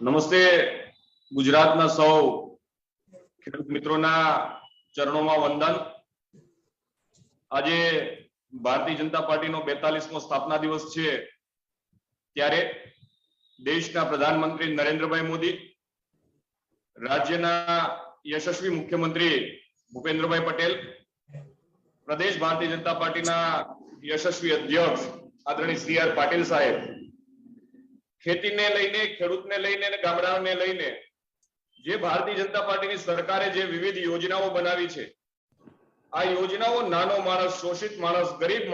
નમસ્તે ગુજરાતના સૌ ખેડૂત મિત્રોના ચરણોમાં વંદન। આજે ભારતીય જનતા પાર્ટીનો 42મો સ્થાપના દિવસ છે, ત્યારે દેશના પ્રધાનમંત્રી નરેન્દ્રભાઈ મોદી, રાજ્યના યશસ્વી મુખ્યમંત્રી ભૂપેન્દ્રભાઈ પટેલ, પ્રદેશ ભારતીય જનતા પાર્ટીના યશસ્વી અધ્યક્ષ આદરણીય CR પાટીલ સાહેબ, ખેતીને લઈને, ખેડૂતને લઈને અને ગામડાઓને લઈને જે ભારતીય જનતા પાર્ટીની સરકારે જે વિવિધ યોજનાઓ બનાવી છે, આ યોજનાઓ નાનો માણસ, શોષિત માણસ, ગરીબ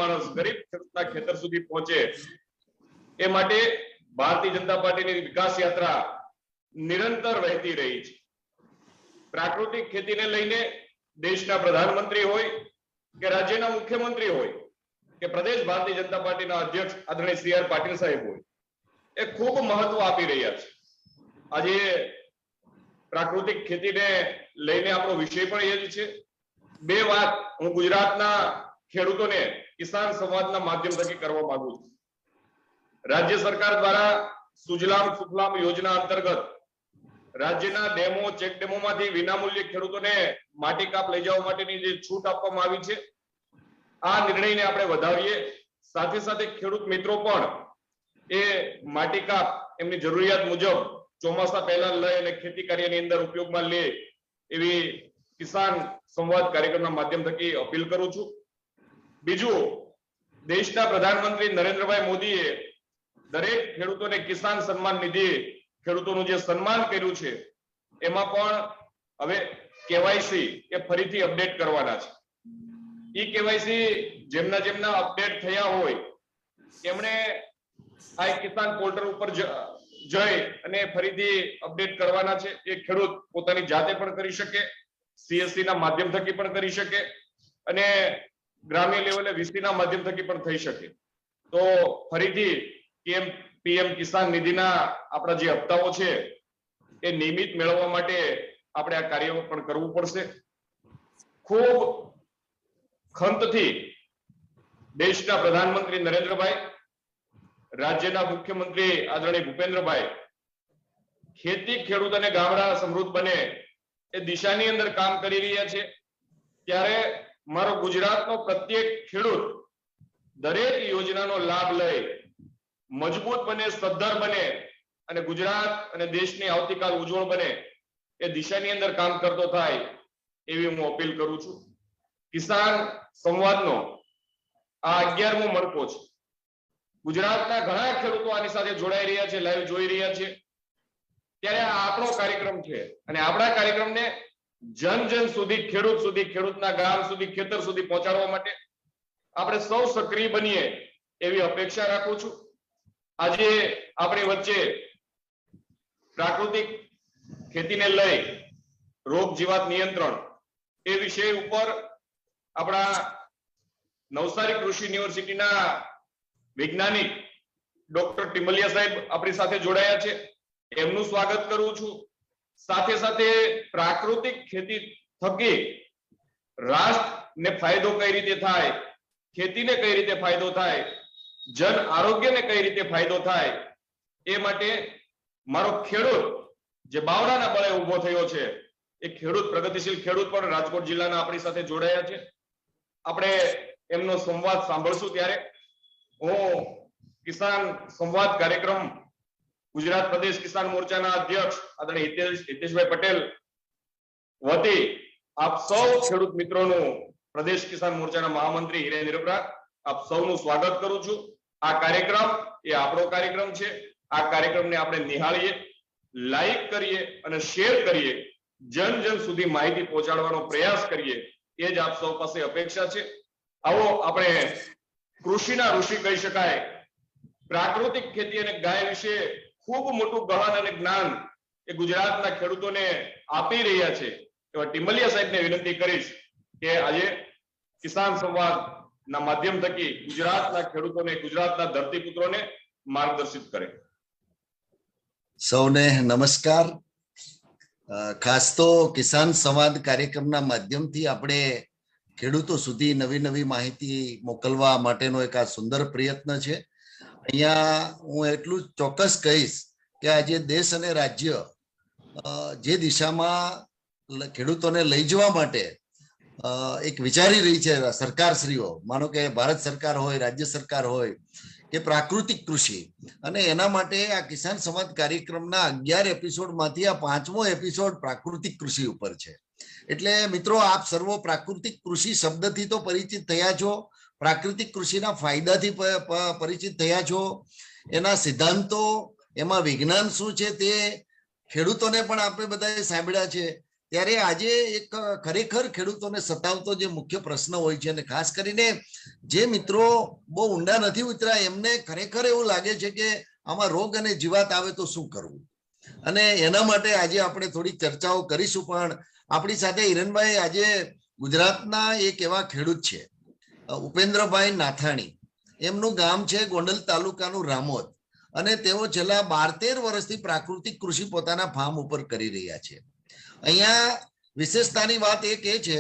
ખેડૂતના ખેતર સુધી પહોંચે એ માટે ભારતીય જનતા પાર્ટીની વિકાસ યાત્રા નિરંતર વહેતી રહી છે। પ્રાકૃતિક ખેતીને લઈને દેશના પ્રધાનમંત્રી હોય કે રાજ્યના મુખ્યમંત્રી હોય કે પ્રદેશ ભારતીય જનતા પાર્ટીના અધ્યક્ષ આદરણીય CR પાટીલ સાહેબ હોય, એ ખૂબ મહત્વ આપી રહ્યા છે। આજે પ્રાકૃતિક ખેતીને લઈને આપણો વિષય પણ એ જ છે। બે વાત હું ગુજરાતના ખેડૂતોને કિસાન સંવાદના માધ્યમ થકી કરવા માંગુ છું। રાજ્ય સરકાર દ્વારા સુજલામ સુફલામ યોજના અંતર્ગત રાજ્યના ડેમો, ચેક ડેમોમાંથી વિનામૂલ્યે ખેડૂતોને માટી કાપ લઈ જવા માટેની જે છૂટ આપવામાં આવી છે, આ નિર્ણયને આપણે વધાવીએ। સાથે સાથે ખેડૂત મિત્રો પણ એ માટી કાપ એમની જરૂરિયાત મુજબ ચોમાસા પહેલા લઈ અને ખેતી કાર્યની અંદર ઉપયોગમાં લે એવી કિસાન સંવાદ કાર્યક્રમના માધ્યમ થકી અપીલ કરું છું। બીજું, દેશના પ્રધાનમંત્રી નરેન્દ્રભાઈ મોદીએ દરેક ખેડૂતોને કિસાન સન્માન નિધિ, ખેડૂતોનું જે સન્માન કર્યું છે, એમાં પણ હવે KYC એ ફરીથી અપડેટ કરવાના છે। KYC જેમના અપડેટ થયા હોય એમણે આ કિસાન પોર્ટલ ઉપર જઈ અને ફરીથી અપડેટ કરવાના છે। એ ખેડૂત પોતાની જાતે પણ કરી શકે, CSC ના માધ્યમ થકી પણ કરી શકે અને ગ્રામ્ય લેવલે VC ના માધ્યમ થકી પણ થઈ શકે। તો ફરીથી PM કિસાન નિધિના આપણા જે હપ્તાઓ છે એ નિયમિત મેળવવા માટે આપણે આ કાર્ય પણ કરવું પડશે। ખૂબ ખંતથી દેશના પ્રધાનમંત્રી નરેન્દ્રભાઈ, રાજ્યના મુખ્યમંત્રી આદરણીય ભૂપેન્દ્રભાઈ ખેતી, ખેડૂત અને ગામડા સમૃદ્ધ બને એ દિશાની અંદર કામ કરી રહ્યા છે, ત્યારે મારો ગુજરાતનો પ્રત્યેક ખેડૂત દરેક યોજનાનો લાભ લઈ મજબૂત બને, સદ્ધર બને અને ગુજરાત અને દેશની આવતીકાલ ઉજ્જવળ બને એ દિશાની અંદર કામ કરતો થાય એવી હું અપીલ કરું છું। કિસાન સંવાદનો આ 11મો મણકો છે। ગુજરાતના ઘણા ખેડૂતો આની સાથે જોડાઈ રહ્યા છે, લાઈવ જોઈ રહ્યા છે, ત્યારે આ આપણો કાર્યક્રમ છે અને આપણા કાર્યક્રમને જન સુધી, ખેડૂત સુધી, ખેડૂતના ગામ સુધી, ખેતર સુધી પહોંચાડવા માટે આપણે સૌ સક્રિય બનીએ એવી અપેક્ષા રાખું છું। આજે આપણી વચ્ચે પ્રાકૃતિક ખેતીને લઈ રોગ જીવાત નિયંત્રણ એ વિષય ઉપર આપણા નવસારી કૃષિ યુનિવર્સિટીના વૈજ્ઞાનિક ડોક્ટર ટિમ્બલિયા સાહેબ આપણી સાથે જોડાયા છે, એમનું સ્વાગત કરું છું। સાથે સાથે પ્રાકૃતિક ખેતી થકી રાષ્ટ્રને ફાયદો કઈ રીતે થાય, ખેતીને કઈ રીતે ફાયદો થાય, જન આરોગ્યને કઈ રીતે ફાયદો થાય એ માટે મારો ખેડૂત જે બાવળાના બળે ઉભો થયો છે, એ ખેડૂત, પ્રગતિશીલ ખેડૂત પણ રાજકોટ જિલ્લાના આપણી સાથે જોડાયા છે। આપણે એમનો સંવાદ સાંભળશું। ત્યારે હું કિસાન સંવાદ કાર્યક્રમ ગુજરાત પ્રદેશ કિસાન મોરચાના અધ્યક્ષ આદરણીય હિતેશભાઈ પટેલ વતી આપ સૌ ખેડૂત મિત્રોનું, પ્રદેશ કિસાન મોરચાના મહામંત્રી હિરેન નિરપરા, આપ સૌનું સ્વાગત કરું છું। આ કાર્યક્રમ એ આપણો કાર્યક્રમ છે। આ કાર્યક્રમને આપણે નિહાળીએ, લાઈક કરીએ અને શેર કરીએ, જન સુધી માહિતી પહોંચાડવાનો પ્રયાસ કરીએ, એ જ આપ સૌ પાસે અપેક્ષા છે। આવો આપણે કૃષિના ઋષિ કહી શકાય, પ્રાકૃતિક ખેતી અને ગાય વિશે ખૂબ મોટું ગહન અને જ્ઞાન એ ગુજરાતના ખેડૂતોને આપી રહ્યા છે એવા ટિમ્બલિયા સાહેબને વિનંતી કરીશ કે આજે કિસાન સંવાદના માધ્યમ થકી ગુજરાતના ખેડૂતોને, ગુજરાતના ધરતીપુત્રોને માર્ગદર્શિત કરે। સૌને નમસ્કાર। ખાસ તો કિસાન સંવાદ કાર્યક્રમના માધ્યમથી આપણે ખેડૂતો સુધી નવી નવી માહિતી મોકલવા માટેનો એક આ સુંદર પ્રયત્ન છે। અહીંયા હું એટલું ચોક્કસ કહીશ કે આજે દેશ અને રાજ્ય જે દિશામાં ખેડૂતોને લઈ જવા માટે એક વિચારી રહી છે સરકારશ્રીઓ, માનો કે ભારત સરકાર હોય, રાજ્ય સરકાર હોય કે પ્રાકૃતિક કૃષિ, અને એના માટે આ કિસાન સંવાદ કાર્યક્રમના 11 એપિસોડમાંથી આ 5મો એપિસોડ પ્રાકૃતિક કૃષિ ઉપર છે. એટલે મિત્રો, આપ સર્વો પ્રાકૃતિક કૃષિ શબ્દથી તો પરિચિત થયા છો, પ્રાકૃતિક કૃષિના ફાયદાથી પરિચિત થયા છો, એના સિદ્ધાંતો, એમાં વિજ્ઞાન શું છે તે ખેડૂતોને પણ આપણે બધાએ સાંભળ્યા છે. ત્યારે આજે એક ખરેખર ખેડૂતોને સતાવતો જે મુખ્ય પ્રશ્ન હોય છે, અને ખાસ કરીને જે મિત્રો બહુ ઊંડા નથી ઉતર્યા એમને ખરેખર એવું લાગે છે કે આમાં રોગ અને જીવાત આવે તો શું કરવું, અને એના માટે આજે આપણે થોડી ચર્ચાઓ કરીશું. પણ આપણી સાથે હિરણભાઈ આજે ગુજરાતના એક એવા ખેડૂત છે, ઉપેન્દ્રભાઈ નાથાણી. એમનું ગામ છે ગોંડલ તાલુકાનું રામોદ, અને તેઓ છેલ્લા 12-13 વર્ષથી પ્રાકૃતિક કૃષિ પોતાના ફાર્મ ઉપર કરી રહ્યા છે. અહીંયા વિશેષતાની વાત એક એ છે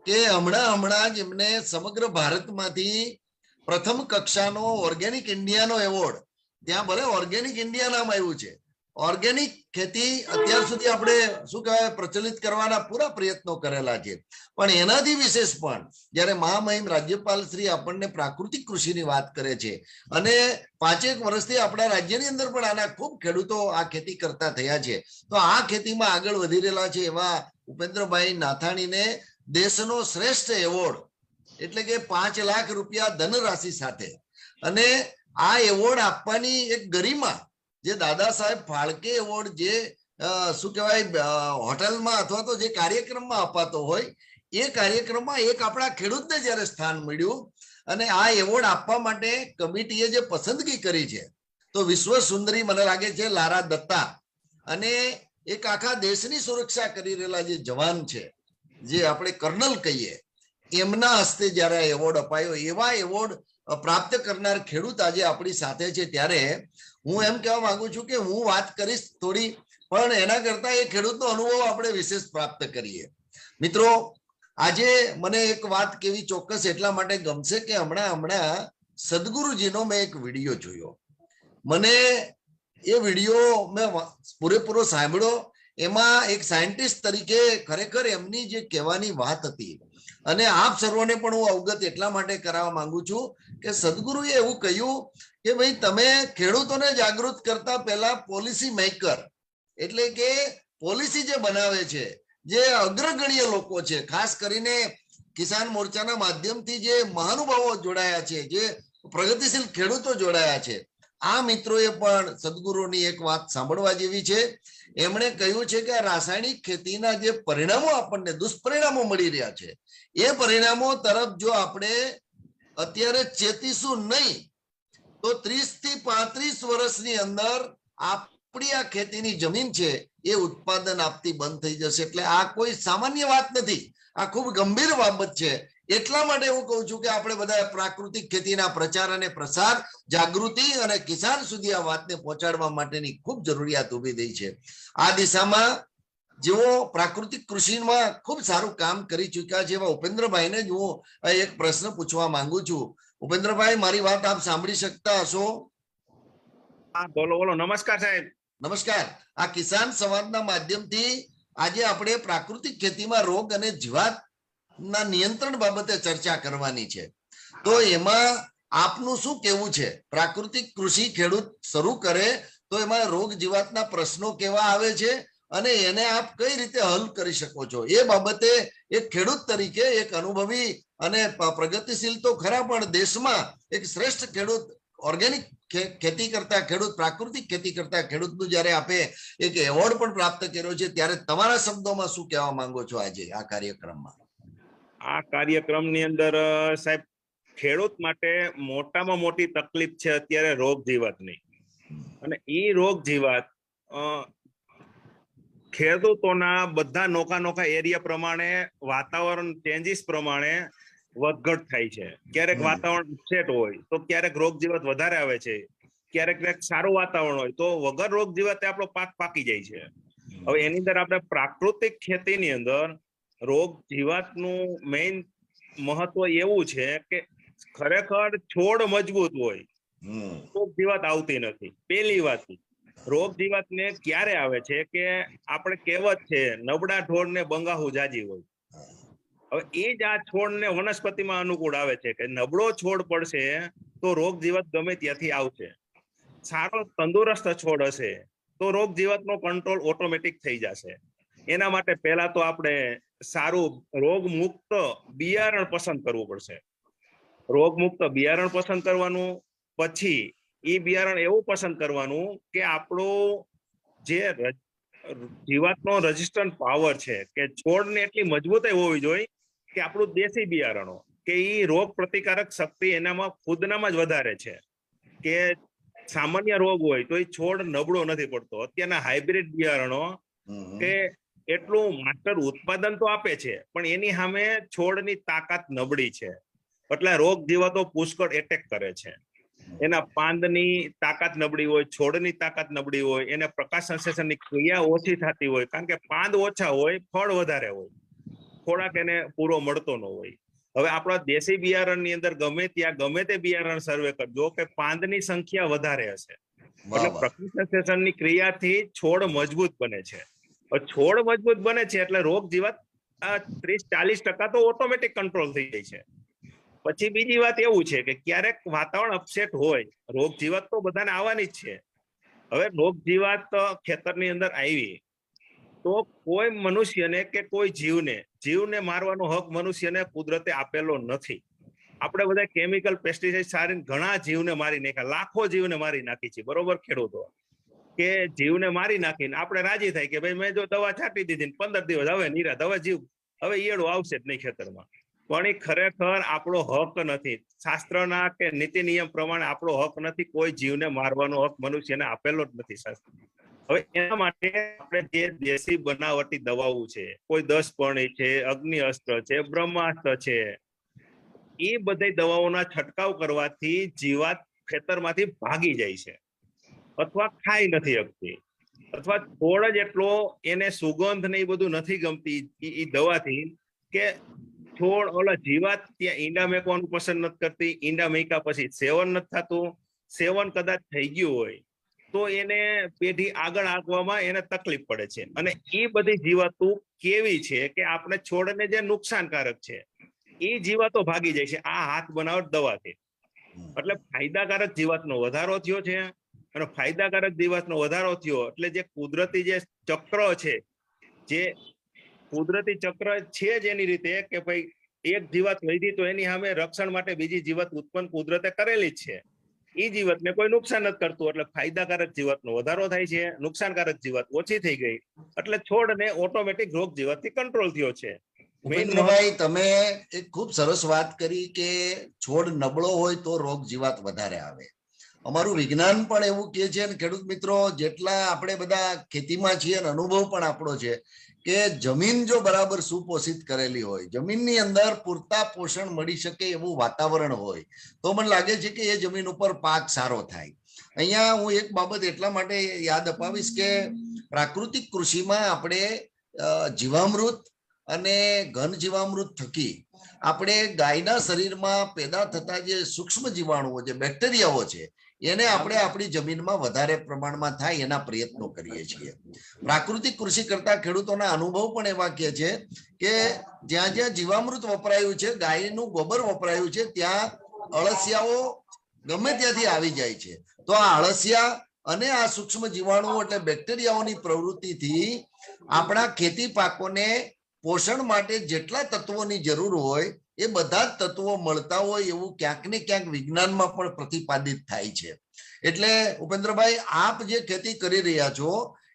કે હમણાં જ એમને સમગ્ર ભારતમાંથી પ્રથમ કક્ષાનો ઓર્ગેનિક ઇન્ડિયાનો એવોર્ડ, ત્યાં ભલે ઓર્ગેનિક ઇન્ડિયા નામ આવ્યું છે, ઓર્ગેનિક ખેતી અત્યાર સુધી આપણે શું કહેવાય પ્રચલિત કરવાના પૂરા પ્રયત્નો કરેલા છે, પણ એનાથી વિશેષ પણ જ્યારે મહામહિમ રાજ્યપાલ શ્રી આપણને પ્રાકૃતિક કૃષિની વાત કરે છે, અને 5 વર્ષથી આપણા રાજ્યની અંદર પણ આના ખૂબ ખેડૂતો આ ખેતી કરતા થયા છે, તો આ ખેતીમાં આગળ વધી રહેલા છે એવા ઉપેન્દ્રભાઈ નાથાણીને દેશનો શ્રેષ્ઠ એવોર્ડ, એટલે કે 5 લાખ રૂપિયા ધનરાશિ સાથે, અને આ એવોર્ડ આપવાની એક ગરિમા, જે દાદા સાહેબ ફાળકે એવોર્ડ જે શું કહેવાય હોટલમાં અથવા તો જે કાર્યક્રમમાં અપાતો હોય, એ કાર્યક્રમમાં એક આપણા ખેડૂતને જ્યારે સ્થાન મળ્યું, અને આ એવોર્ડ આપવા માટે કમિટીએ જે પસંદગી કરી છે, તો વિશ્વ સુંદરી મને લાગે છે લારા દત્તા, અને એક આખા દેશની સુરક્ષા કરી રહેલા જે જવાન છે, જે આપણે કર્નલ કહીએ, એમના હસ્તે જ્યારે આ એવોર્ડ અપાયો, એવા એવોર્ડ પ્રાપ્ત કરનાર ખેડૂત આજે આપણી સાથે છે. ત્યારે હું એમ કહેવા માંગુ છું કે હું વાત કરીશ થોડી, પણ એના કરતા એ ખેડૂતનો અનુભવ આપણે વિશેષ પ્રાપ્ત કરીએ. મિત્રો, આજે મને એક વાત કેવી ચોક્કસ એટલા માટે ગમશે કે હમણાં સદગુરુજીનો મેં એક વિડીયો જોયો. મને એ વિડીયો મેં પૂરેપૂરો સાંભળ્યો. એમાં એક સાયન્ટિસ્ટ તરીકે ખરેખર એમની જે કહેવાની વાત હતી, અને આપ સર્વોને પણ હું અવગત એટલા માટે કરાવવા માંગુ છું કે સદગુરુએ એવું કહ્યું કે ભાઈ, તમે ખેડૂતોને જાગૃત કરતા પહેલા પોલિસી મેકર, એટલે કે પોલિસી જે બનાવે છે, જે અગ્રગણ્ય લોકો છે, ખાસ કરીને કિસાન મોરચાના માધ્યમથી જે મહાનુભાવો જોડાયા છે, જે પ્રગતિશીલ ખેડૂતો જોડાયા છે, આ મિત્રોએ પણ સદગુરુની એક વાત સાંભળવા જેવી છે. એમણે કહ્યું છે કે રાસાયણિક ખેતીના જે પરિણામો આપણને દુષ્પરિણામો મળી રહ્યા છે, એ પરિણામો તરફ જો આપણે અત્યારે ચેતીશું નહીં, તો 30 થી 35 વર્ષની અંદર આપણી આ ખેતીની જમીન છે એ ઉત્પાદન આપતી બંધ થઈ જશે. એટલે આ કોઈ સામાન્ય વાત નથી, આ ખૂબ ગંભીર બાબત છે. એટલા માટે હું કહું છું કે આપણે બધા પ્રાકૃતિક ખેતીના પ્રચાર અને પ્રસાર, જાગૃતિ અને કિસાન સુધી આ વાતને પહોંચાડવા માટેની ખૂબ જરૂરિયાત ઊભી થઈ છે. આ દિશામાં જેઓ પ્રાકૃતિક કૃષિમાં ખૂબ સારું કામ કરી ચૂક્યા છે એવા ઉપેન્દ્રભાઈને જ હું એક પ્રશ્ન પૂછવા માંગુ છું. ઉપેન્દ્રભાઈ, મારી વાત આપ સાંભળી શકતા હશો? હા, બોલો બોલો. નમસ્કાર સાહેબ. નમસ્કાર. આ કિસાન સંવાદના માધ્યમથી આજે આપણે પ્રાકૃતિક ખેતીમાં રોગ અને જીવાત ના નિયંત્રણ બાબતે ચર્ચા કરવાની છે. તો એમાં આપનું શું કેવું છે? પ્રાકૃતિક કૃષિ ખેડૂત શરૂ કરે તો એમાં રોગ જીવાતના પ્રશ્નો કેવા આવે છે, અને એને આપ કઈ રીતે હલ કરી શકો છો, એ બાબતે એક ખેડૂત તરીકે, એક અનુભવી અને પ્રગતિશીલ તો ખરા, પણ દેશમાં એક શ્રેષ્ઠ ખેડૂત, ઓર્ગેનિક ખેતી કરતા ખેડૂત, પ્રાકૃતિક ખેતી કરતા ખેડૂતનું જ્યારે આપે એક એવોર્ડ પણ પ્રાપ્ત કર્યો છે, ત્યારે તમારા શબ્દોમાં શું કહેવા માંગો છો આજે આ કાર્યક્રમમાં? આ કાર્યક્રમની અંદર સાહેબ, ખેડૂત માટે મોટામાં મોટી તકલીફ છે અત્યારે રોગ જીવાતની, અને એ રોગ જીવાત ખેડૂતોના બધા નોખા એરિયા પ્રમાણે, વાતાવરણ ચેન્જીસ પ્રમાણે વધઘટ થાય છે. ક્યારેક વાતાવરણ અપસેટ હોય તો ક્યારેક રોગ જીવાત વધારે આવે છે, ક્યારેક સારું વાતાવરણ હોય તો વગર રોગ જીવાતે આપણો પાક પાકી જાય છે. હવે એની અંદર આપણે પ્રાકૃતિક ખેતીની અંદર રોગ જીવાતનું મેઇન મહત્વ એવું છે કે ખરેખર છોડ મજબૂત હોય તો જીવાત આવતી નથી, પહેલી વાત. રોગ જીવાતને ક્યારે આવે છે કે આપણે કહેવત છે નબળા ઢોરને બંગાહુ જાજી હોય. હવે એ જ આ છોડને વનસ્પતિમાં અનુકૂળ આવે છે કે નબળો છોડ પડશે તો રોગ જીવાત ગમે ત્યાંથી આવશે. સારો તંદુરસ્ત છોડ હશે તો રોગ જીવાતનો કંટ્રોલ ઓટોમેટિક થઈ જશે. એના માટે પહેલા તો આપણે સારું રોગ મુક્ત બિયારણ પસંદ કરવું પડશે. રોગ મુક્ત બિયારણ પસંદ કરવાનું, પછી એ બિયારણ એવું પસંદ કરવાનું કે આપણું જે જીવાતનો રેઝિસ્ટન્ટ પાવર છે કે છોડને એટલી મજબૂતાઈ હોવી જોઈએ કે આપણું દેશી બિયારણો કે એ રોગ પ્રતિકારક શક્તિ એનામાં ખુદનામાં જ વધારે છે. કે સામાન્ય રોગ હોય તો એ છોડ નબળો નથી પડતો. અત્યારના હાઇબ્રિડ બિયારણો કે એટલું માસ્ટર ઉત્પાદન તો આપે છે પણ એની સામે છોડની તાકાત નબળી છે, એટલે રોગ જીવાતો પુષ્કળ એટેક કરે છે. એના પાંદની તાકાત નબળી હોય, છોડની તાકાત નબળી હોય, એને પ્રકાશ સંશ્લેષણની ક્રિયા ઓછી થતી હોય, કારણ કે પાંદ ઓછા હોય, ફળ વધારે હોય, ખોરાક એને પૂરો મળતો ન હોય. હવે આપણા દેશી બિયારણની અંદર ગમે ત્યાં ગમે તે બિયારણ સર્વે કરજો કે પાંદની સંખ્યા વધારે હશે, એટલે પ્રકાશ સંશ્લેષણની ક્રિયાથી છોડ મજબૂત બને છે. છોડ મજબૂત બને છે એટલે રોગ જીવાત 30-40% તો ઓટોમેટિક કંટ્રોલ થઈ જાય છે. પછી બીજી વાત એવું છે કે ક્યારેક વાતાવરણ અપસેટ હોય, રોગ જીવાત તો બધાને આવવાની જ છે. હવે રોગ જીવાત ખેતરની અંદર આવી તો કોઈ મનુષ્યને કે કોઈ જીવને મારવાનો હક મનુષ્યને કુદરતે આપેલો નથી. આપણે બધા કેમિકલ પેસ્ટિસાઇડ સારીને ઘણા જીવને મારી નાખ્યા, લાખો જીવને મારી નાખી છે. બરોબર ખેડૂતો કે જીવને મારી નાખીને આપણે રાજી થાય કે ભાઈ મેં જો દવા છાંટી દીધી 15 દિવસ હવે નિરાત, હવે જીવ હવે ઈયળો આવશે જ નહીં ખેતરમાં. પણ એ ખરેખર આપણો હક નથી. શાસ્ત્રના કે નીતિ નિયમ પ્રમાણે આપણો હક નથી. કોઈ જીવને મારવાનો હક મનુષ્યને આપેલો જ નથી શાસ્ત્ર. હવે એના માટે આપણે જે દેશી બનાવટી દવાઓ છે, કોઈ 10 પરણી છે, અગ્નિ અસ્ત્ર છે, બ્રહ્માસ્ત્ર છે, એ બધી દવાઓના છંટકાવ કરવાથી જીવાત ખેતરમાંથી ભાગી જાય છે અથવા ખાઈ નથી શકતી, અથવા છોડ જ એટલો એને સુગંધ ને એ બધું નથી ગમતી એ દવાથી કે છોડ ઓલા જીવાત ત્યાં ઈંડા મેકવાનું પસંદ નથી કરતી. ઈંડા મેક્યા પછી સેવન નથી થતું. સેવન કદાચ થઈ ગયું હોય તો એને પેઢી આગળ આંકવામાં એને તકલીફ પડે છે. અને એ બધી જીવાતો કેવી છે કે આપણે છોડને જે નુકસાનકારક છે એ જીવાતો ભાગી જાય છે આ હાથ બનાવટ દવાથી. એટલે ફાયદાકારક જીવાતનો વધારો થયો છે. અને ફાયદાકારક જીવાતનો વધારો થયો એટલે જે કુદરતી જે ચક્ર છે, જે કુદરતી ચક્ર છે જ એની રીતે કે ભાઈ એક જીવાત વધી તો એની સામે રક્ષણ માટે બીજી જીવાત ઉત્પન્ન કુદરતે કરેલી જ છે. એ જીવાતને કોઈ નુકસાન નથી કરતું એટલે ફાયદાકારક જીવાતનો વધારો થાય છે, નુકસાનકારક જીવાત ઓછી થઈ ગઈ એટલે છોડને ઓટોમેટિક રોગ જીવાતથી કંટ્રોલ થયો છે. ઉપેન્દ્રભાઈ, તમે એક ખૂબ સરસ વાત કરી કે છોડ નબળો હોય તો રોગ જીવાત વધારે આવે. અમારું વિજ્ઞાન પણ એવું કહે છે અને ખેડૂત મિત્રો જેટલા આપણે બધા ખેતીમાં છીએ અને અનુભવ પણ આપણો છે કે જમીન જો બરાબર સુપોષિત કરેલી હોય, જમીનની અંદર પૂરતા પોષણ મળી શકે એવું વાતાવરણ હોય તો મને લાગે છે કે એ જમીન ઉપર પાક સારો થાય. અહીંયા હું એક બાબત એટલા માટે યાદ અપાવીશ કે પ્રાકૃતિક કૃષિમાં આપણે જીવામૃત અને ઘન જીવામૃત થકી આપણે ગાયના શરીરમાં પેદા થતા જે સૂક્ષ્મ જીવાણુઓ, જે બેક્ટેરિયાઓ છે એને આપણે આપણી જમીનમાં વધારે પ્રમાણમાં થાય એના પ્રયત્નો કરીએ છીએ. પ્રાકૃતિક કૃષિ કરતા ખેડૂતોના અનુભવ પણ એવા કહે છે કે જ્યાં જ્યાં જીવામૃત વપરાયું છે, ગાયનું ગોબર વપરાયું છે, ત્યાં અળસિયાઓ ગમે ત્યાંથી આવી જાય છે. તો આ અળસિયા અને આ સૂક્ષ્મ જીવાણુઓ એટલે બેક્ટેરિયાઓની પ્રવૃત્તિથી આપણા ખેતી પાકોને પોષણ માટે જેટલા તત્વોની જરૂર હોય એ બધા જ તત્વો મળતા હોય એવું ક્યાંક ને ક્યાંક વિજ્ઞાનમાં પણ પ્રતિપાદિત થાય છે. એટલે ઉપેન્દ્રભાઈ, આપ જે ખેતી કરી રહ્યા છો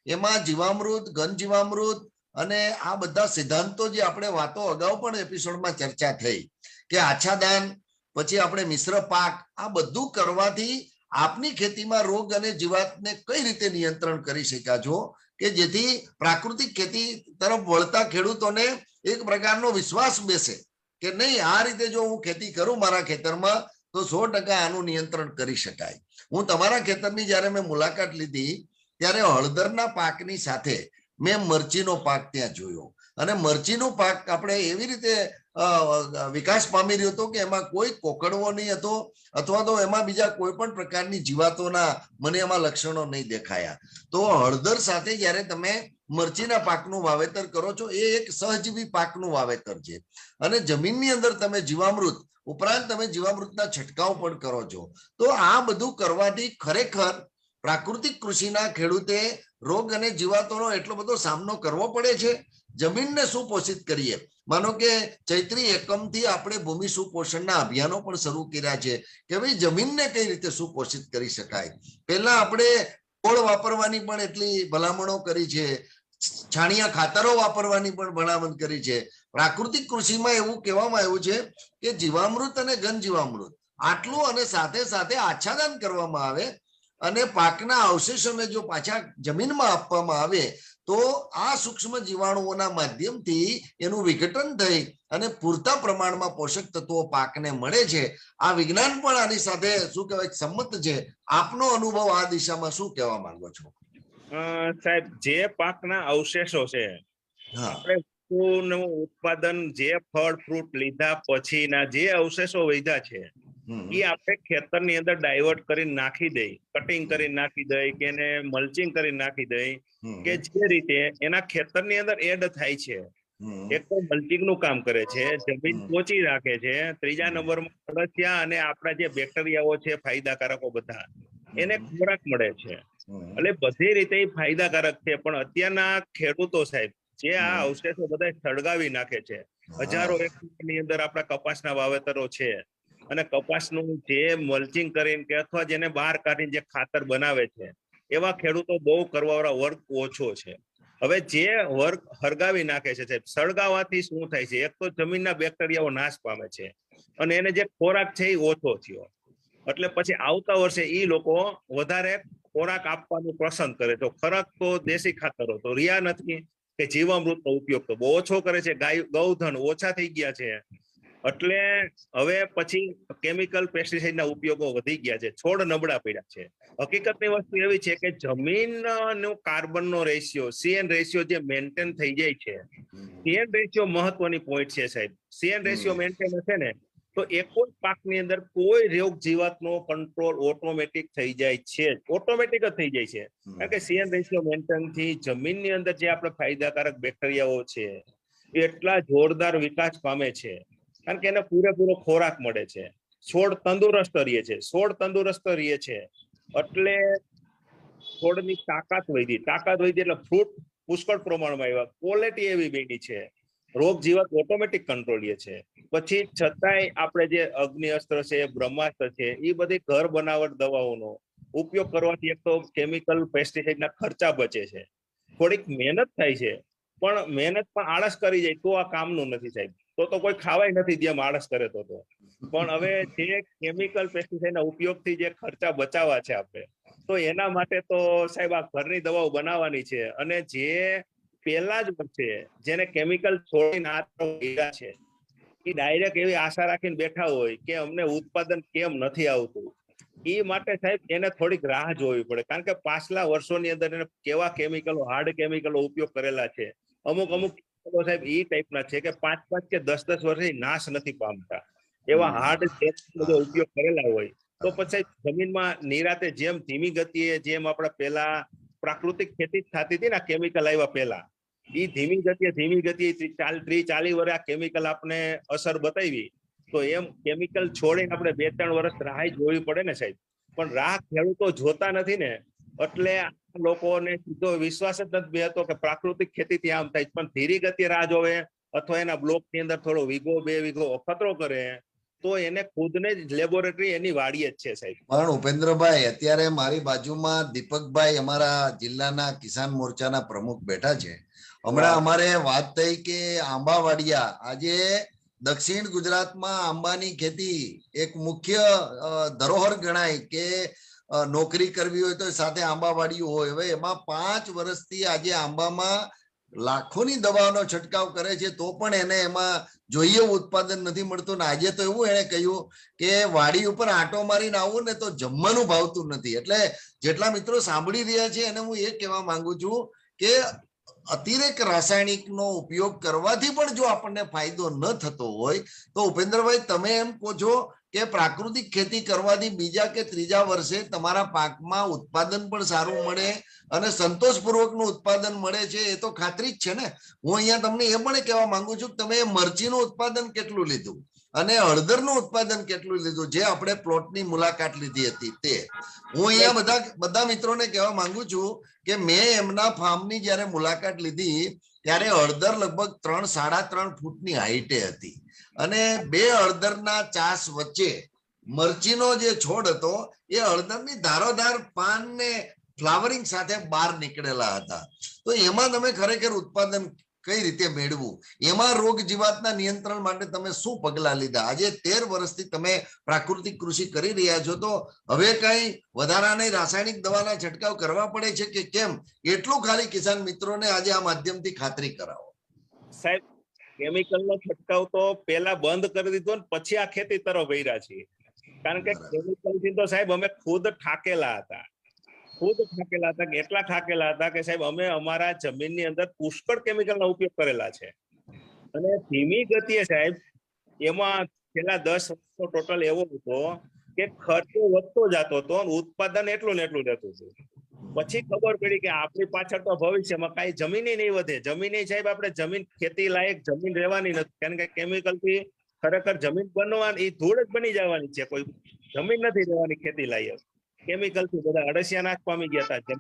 એમાં જીવામૃત, ઘન જીવામૃત અને આ બધા સિદ્ધાંતો જે આપણે વાતો અગાઉ પણ એપિસોડમાં ચર્ચા થઈ કે આચ્છાદન, પછી આપણે મિશ્ર પાક, આ બધું કરવાથી આપની ખેતીમાં રોગ અને જીવાતને કઈ રીતે નિયંત્રણ કરી શક્યા છો કે જેથી પ્રાકૃતિક ખેતી તરફ વળતા ખેડૂતોને એક પ્રકારનો વિશ્વાસ બેસે કે નહીં, આ રીતે જો હું ખેતી કરું મારા ખેતરમાં તો 100% આનું નિયંત્રણ કરી શકાય. હું તમારા ખેતરની જ્યારે મેં મુલાકાત લીધી ત્યારે હળદરના પાકની સાથે મેં મરચીનો પાક ત્યાં જોયો અને મરચીનો પાક આપણે એવી રીતે વિકાસ પામી રહ્યો હતો કે એમાં કોઈ કોકડવો નહીં હતો અથવા તો એમાં બીજા કોઈ પણ પ્રકારની જીવાતોના મને એમાં લક્ષણો નહીં દેખાયા. તો હળદર સાથે જ્યારે તમે મરચીના પાકનું વાવેતર કરો છો એ એક સહજીવી પાકનું વાવેતર છે અને જમીનની અંદર તમે જીવામૃત ઉપરાંત તમે જીવામૃતના છંટકાવ પણ કરો છો. તો આ બધું કરવાથી ખરેખર પ્રાકૃતિક કૃષિના ખેડૂતે રોગ અને જીવાતોનો એટલો બધો સામનો કરવો પડે છે. જમીનને સુપોષિત કરીએ. માનો કે ચૈત્રી એકમથી આપણે ભૂમિ સુપોષણના અભિયાનો પણ શરૂ કર્યા છે કે ભાઈ જમીનને કઈ રીતે સુપોષિત કરી શકાય. પહેલા આપણે છોડ વાપરવાની પણ એટલી ભલામણો કરી છે, છાણિયા ખાતરો વાપરવાની પણ ભલામણ કરી છે. પ્રાકૃતિક કૃષિમાં એવું કહેવામાં આવ્યું છે કે જીવામૃત અને ઘન જીવામૃત આટલું અને સાથે સાથે આચ્છાદન કરવામાં આવે અને પાકના અવશેષોને જો પાછા જમીનમાં આપવામાં આવે તો આ સૂક્ષ્મ જીવાણુઓના માધ્યમથી એનું વિઘટન થઈ અને પૂરતા પ્રમાણમાં પોષક તત્વો પાકને મળે છે. આ વિજ્ઞાન પણ આની સાથે શું કહેવાય સંમત છે. આપનો અનુભવ આ દિશામાં શું કહેવા માંગો છો? સાહેબ, જે પાકના અવશેષો છે, આપણે ઉત્પાદન જે ફળ ફ્રૂટ લીધા પછીના જે અવશેષો વધ્યા છે એ આપણે ખેતરની અંદર ડાયવર્ટ કરી નાખી દઈ, કટિંગ કરી નાખી દઈ કે એને મલ્ચિંગ કરી નાખી દઈ કે જે રીતે એના ખેતરની અંદર એડ થાય છે. એક તો મલ્ચિંગ નું કામ કરે છે, જમીન પોચી રાખે છે. ત્રીજા નંબરમાં અળસિયા અને આપણા જે બેક્ટેરિયાઓ છે ફાયદાકારકો બધા એને ખોરાક મળે છે. એટલે બધી રીતે ફાયદાકારક છે. પણ અત્યારના ખેડૂતો સાહેબ જે આ અવશેષો બધા સળગાવી નાખે છે. હજારો એકરની અંદર આપણા કપાસના વાવેતરો છે અને કપાસનું જે મલ્ચિંગ કરીને કે અથવા જેને બહાર કાઢીને જે ખાતર બનાવે છે એવા ખેડૂતો બહુ કરવાવાળા વર્ગ ઓછો છે. હવે જે વર્ગ હરગાવી નાખે છે સાહેબ, સળગાવવાથી શું થાય છે? એક તો જમીનના બેક્ટેરિયાઓ નાશ પામે છે અને એને જે ખોરાક છે એ ઓછો થયો. એટલે પછી આવતા વર્ષે એ લોકો વધારે ખોરાક આપવાનું પસંદ કરે. તો ખોરાક તો દેશી ખાતરો તો રહ્યા નથી કે જીવામૃતનો ઉપયોગ તો બહુ ઓછો કરે છે. ગૌધન ઓછા થઈ ગયા છે. એટલે હવે પછી કેમિકલ પેસ્ટિસાઇડના ઉપયોગો વધી ગયા છે. છોડ નબળા પડ્યા છે. હકીકતની વસ્તુ એવી છે કે જમીનનો કાર્બનનો રેશિયો, CN રેશિયો જે મેન્ટેન થઈ જાય છે, CN રેશિયો મહત્વની પોઈન્ટ છે સાહેબ. CN રેશિયો મેન્ટેન હશે ને તો એક જ પાકની અંદર કોઈ રોગ જીવાતનો કંટ્રોલ ઓટોમેટિક થઈ જાય છે. ઓટોમેટિક જ થઈ જાય છે. કારણ કે CN રેશિયો મેન્ટેન થી જમીનની અંદર જે આપણે ફાયદાકારક બેક્ટેરિયાઓ છે એટલા જોરદાર વિકાસ પામે છે. કારણ કે એને પૂરેપૂરો ખોરાક મળે છે. છોડ તંદુરસ્ત રહે છે. છોડ તંદુરસ્ત રહે છે એટલે છોડની તાકાત વધી એટલે ફ્રૂટ પુષ્કળ પ્રમાણમાં આવ્યા. ક્વોલિટી એવી બની છે. રોગ જીવાત ઓટોમેટિક કંટ્રોલ છે. પછી છતાંય આપણે જે અગ્નિ અસ્ત્ર છે, બ્રહ્માસ્ત્ર છે, એ બધી ઘર બનાવટ દવાઓનો ઉપયોગ કરવાથી એક તો કેમિકલ પેસ્ટિસાઇડના ખર્ચા બચે છે. થોડીક મહેનત થાય છે પણ મહેનતમાં આળસ કરી જાય તો આ કામનું નથી સાહેબ. તો કોઈ ખાવાય નથી જેમ આળસ કરે તો. પણ હવે જે કેમિકલ પેસ્ટિસાઇડના ઉપયોગથી જે ખર્ચા બચાવવા છે આપણે, તો એના માટે તો સાહેબ આ ઘરની દવાઓ બનાવવાની છે. અને જે પહેલા જ વર્ષે જેને કેમિકલ છોડીને આ છે એ ડાયરેક્ટ એવી આશા રાખીને બેઠા હોય કે અમને ઉત્પાદન કેમ નથી આવતું, એ માટે સાહેબ એને થોડીક રાહ જોવી પડે. કારણ કે પાછલા વર્ષોની અંદર એને કેવા કેમિકલો, હાર્ડ કેમિકલો ઉપયોગ કરેલા છે. અમુક સાહેબ એ ટાઈપના છે કે 5-5 કે 10-10 વર્ષે નાશ નથી પામતા. એવા હાર્ડ ઉપયોગ કરેલા હોય તો પછી જમીનમાં નિરાતે જેમ ધીમી ગતિએ જેમ આપણે પેલા પ્રાકૃતિક ખેતી થતી હતી ને કેમિકલ આવ્યા પહેલા, એ ધીમી ગતિએ 30-40 વર્ષ આ કેમિકલ આપણે અસર બતાવી, તો એમ કેમિકલ છોડીને આપણે 2-3 વર્ષ રાહ જોવી પડે ને સાહેબ. પણ રાહ ખેડૂતો જોતા નથી ને એટલે લોકોને સીધો વિશ્વાસ જ નથી બેસતો કે પ્રાકૃતિક ખેતીથી આમ થાય. પણ ધીરી ગતિએ રાહ જોવે અથવા એના બ્લોકની અંદર થોડો વીઘો 2 વીઘો અખતરો કરે તો એને ખુદને જ લેબોરેટરી એની વાડી જ છે સાહેબ. પણ ઉપેન્દ્રભાઈ, અત્યારે મારી બાજુમાં દીપકભાઈ અમારા જિલ્લાના કિસાન મોરચાના પ્રમુખ બેઠા છે. હમણાં અમારે વાત થઈ કે આંબાવાડિયા આજે દક્ષિણ ગુજરાતમાં આંબાની ખેતી એક મુખ્ય ધરોહર ગણાય કે નોકરી કરવી હોય તો સાથે આંબાવાડિયું હોય. હવે એમાં 5 વર્ષથી આજે આંબામાં લાખોની દવાઓનો છંટકાવ કરે છે તો પણ એને એમાં જોઈએ ઉત્પાદન નથી મળતું. ને આજે તો એવું એને કહ્યું કે વાડી ઉપર આંટો મારીને આવું ને તો જમવાનું ભાવતું નથી. એટલે જેટલા મિત્રો સાંભળી રહ્યા છે એને હું એ કહેવા માંગુ છું કે અતિરેક રાસાયણિકનો ઉપયોગ કરવાથી પણ જો આપણને ફાયદો ન થતો હોય તો ઉપેન્દ્રભાઈ તમે એમ કહો છો કે પ્રાકૃતિક ખેતી કરવાથી બીજા કે ત્રીજા વર્ષે તમારા પાકમાં ઉત્પાદન પણ સારું મળે અને સંતોષપૂર્વકનું ઉત્પાદન મળે છે, એ તો ખાતરી જ છે ને. હું અહીંયા તમને એ પણ કહેવા માંગુ છું કે તમે મરચીનું ઉત્પાદન કેટલું લીધું અને હળદરનું ઉત્પાદન કેટલું લીધું, જે આપણે પ્લોટની મુલાકાત લીધી હતી તે. હું અહીંયા બધા મિત્રોને કહેવા માંગુ છું કે મેં એમના ફાર્મની જ્યારે મુલાકાત લીધી ત્યારે હળદર લગભગ 3-3.5 ફૂટની હાઈટે હતી અને 2 હળદરના ચાસ વચ્ચે મરચીનો જે છોડ હતો એ હળદરની ધારોધાર પાન ને ફ્લાવરિંગ સાથે બહાર નીકળેલા હતા. તો એમાં તમે ખરેખર ઉત્પાદન કઈ રીતે મેળવું, એમાં રોગ જીવાતના નિયંત્રણ માટે તમે શું પગલા લીધા? આજે 13 વર્ષથી તમે પ્રાકૃતિક કૃષિ કરી રહ્યા છો, તો હવે કઈ વધારાની રાસાયણિક દવાના છંટકાવ કરવા પડે છે કે કેમ? એટલું ખાલી કિસાન મિત્રોને આજે આ માધ્યમથી ખાતરી કરાવો. સાહેબ, કેમિકલનો છંટકાવ તો પહેલા બંધ કરી દીધો ને પછી આ ખેતી તરફ વળ્યા છીએ. કારણ કે કેમિકલથી તો સાહેબ અમે ખુદ થાકેલા હતા. એટલા થાકેલા હતા કે સાહેબ અમે અમારા જમીનની અંદર પુષ્કળ કેમિકલનો ઉપયોગ કરેલા છે અને ધીમી ગતિએ સાહેબ એમાં છેલ્લા 10 વર્ષનો ટોટલ એવો હતો કે ખર્ચો વધતો જતો હતો અને ઉત્પાદન એટલું ને એટલું રહેતું હતું. પછી ખબર પડી કે આપણી પાછળ તો ભવિષ્યમાં કઈ જમીન નહીં વધે. જમીન સાહેબ આપણે જમીન ખેતી લાયક જમીન રહેવાની નથી, કારણ કે કેમિકલથી ખરેખર જમીન બનવાની એ ધૂળ જ બની જવાની છે, કોઈ જમીન નથી રહેવાની ખેતી લાયક. કેમિકલથી બધા અળસિયા નાશ પામી ગયા હતા.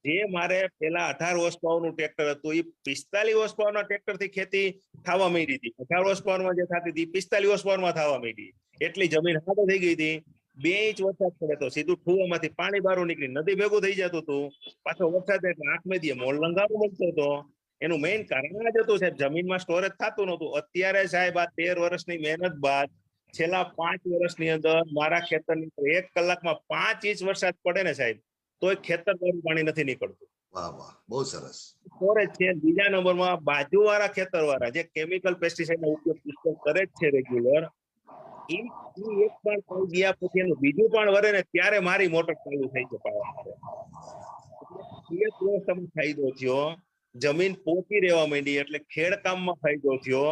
જે મારે પેલા 18 હોર્સ પાવરનું ટ્રેક્ટર હતું એ 45 હોર્સ પાવરના ટ્રેક્ટરથી ખેતી થવા માંડી હતી. 18 હોર્સ પાવરમાં જે થતી હતી 45 હોર્સ પાવરમાં થવા માંડી. એટલી જમીન હાડો થઈ ગઈ હતી. 2 ઇંચ વરસાદ પડે તો સીધું ઠુવામાંથી પાણી બહાર નીકળી નદી ભેગું થઈ જતું હતું. પાછો વરસાદ એટલે આંખમાંથી મોલ લંગારો મળતો હતો. એનું મેઇન કારણ જ હતું સાહેબ, જમીનમાં સ્ટોરેજ થતું નહોતું. અત્યારે સાહેબ આ 13 વર્ષની મહેનત બાદ છેલ્લા 5 વર્ષની અંદર મારા ખેતરની 1 કલાકમાં 5 ઇંચ વરસાદ પડે ને સાહેબ તો ખેતર પાણી નથી નીકળતું. વાહ વાહ, બહુ સરસ. સ્ટોરેજ છે. બીજા નંબરમાં બાજુવાળા ખેતરવાળા જે કેમિકલ પેસ્ટિસાઇડનો ઉપયોગ પુષ્કળ કરે જ છે રેગ્યુલર, એ એક પણ થઈ ગયા પછી એનું બીજું પણ વરે ને ત્યારે મારી મોટર ચાલુ થઈ છે પાવા માટે. ફાયદો થયો, જમીન પોચી રહેવા માંડી એટલે ખેડકામમાં ફાયદો થયો.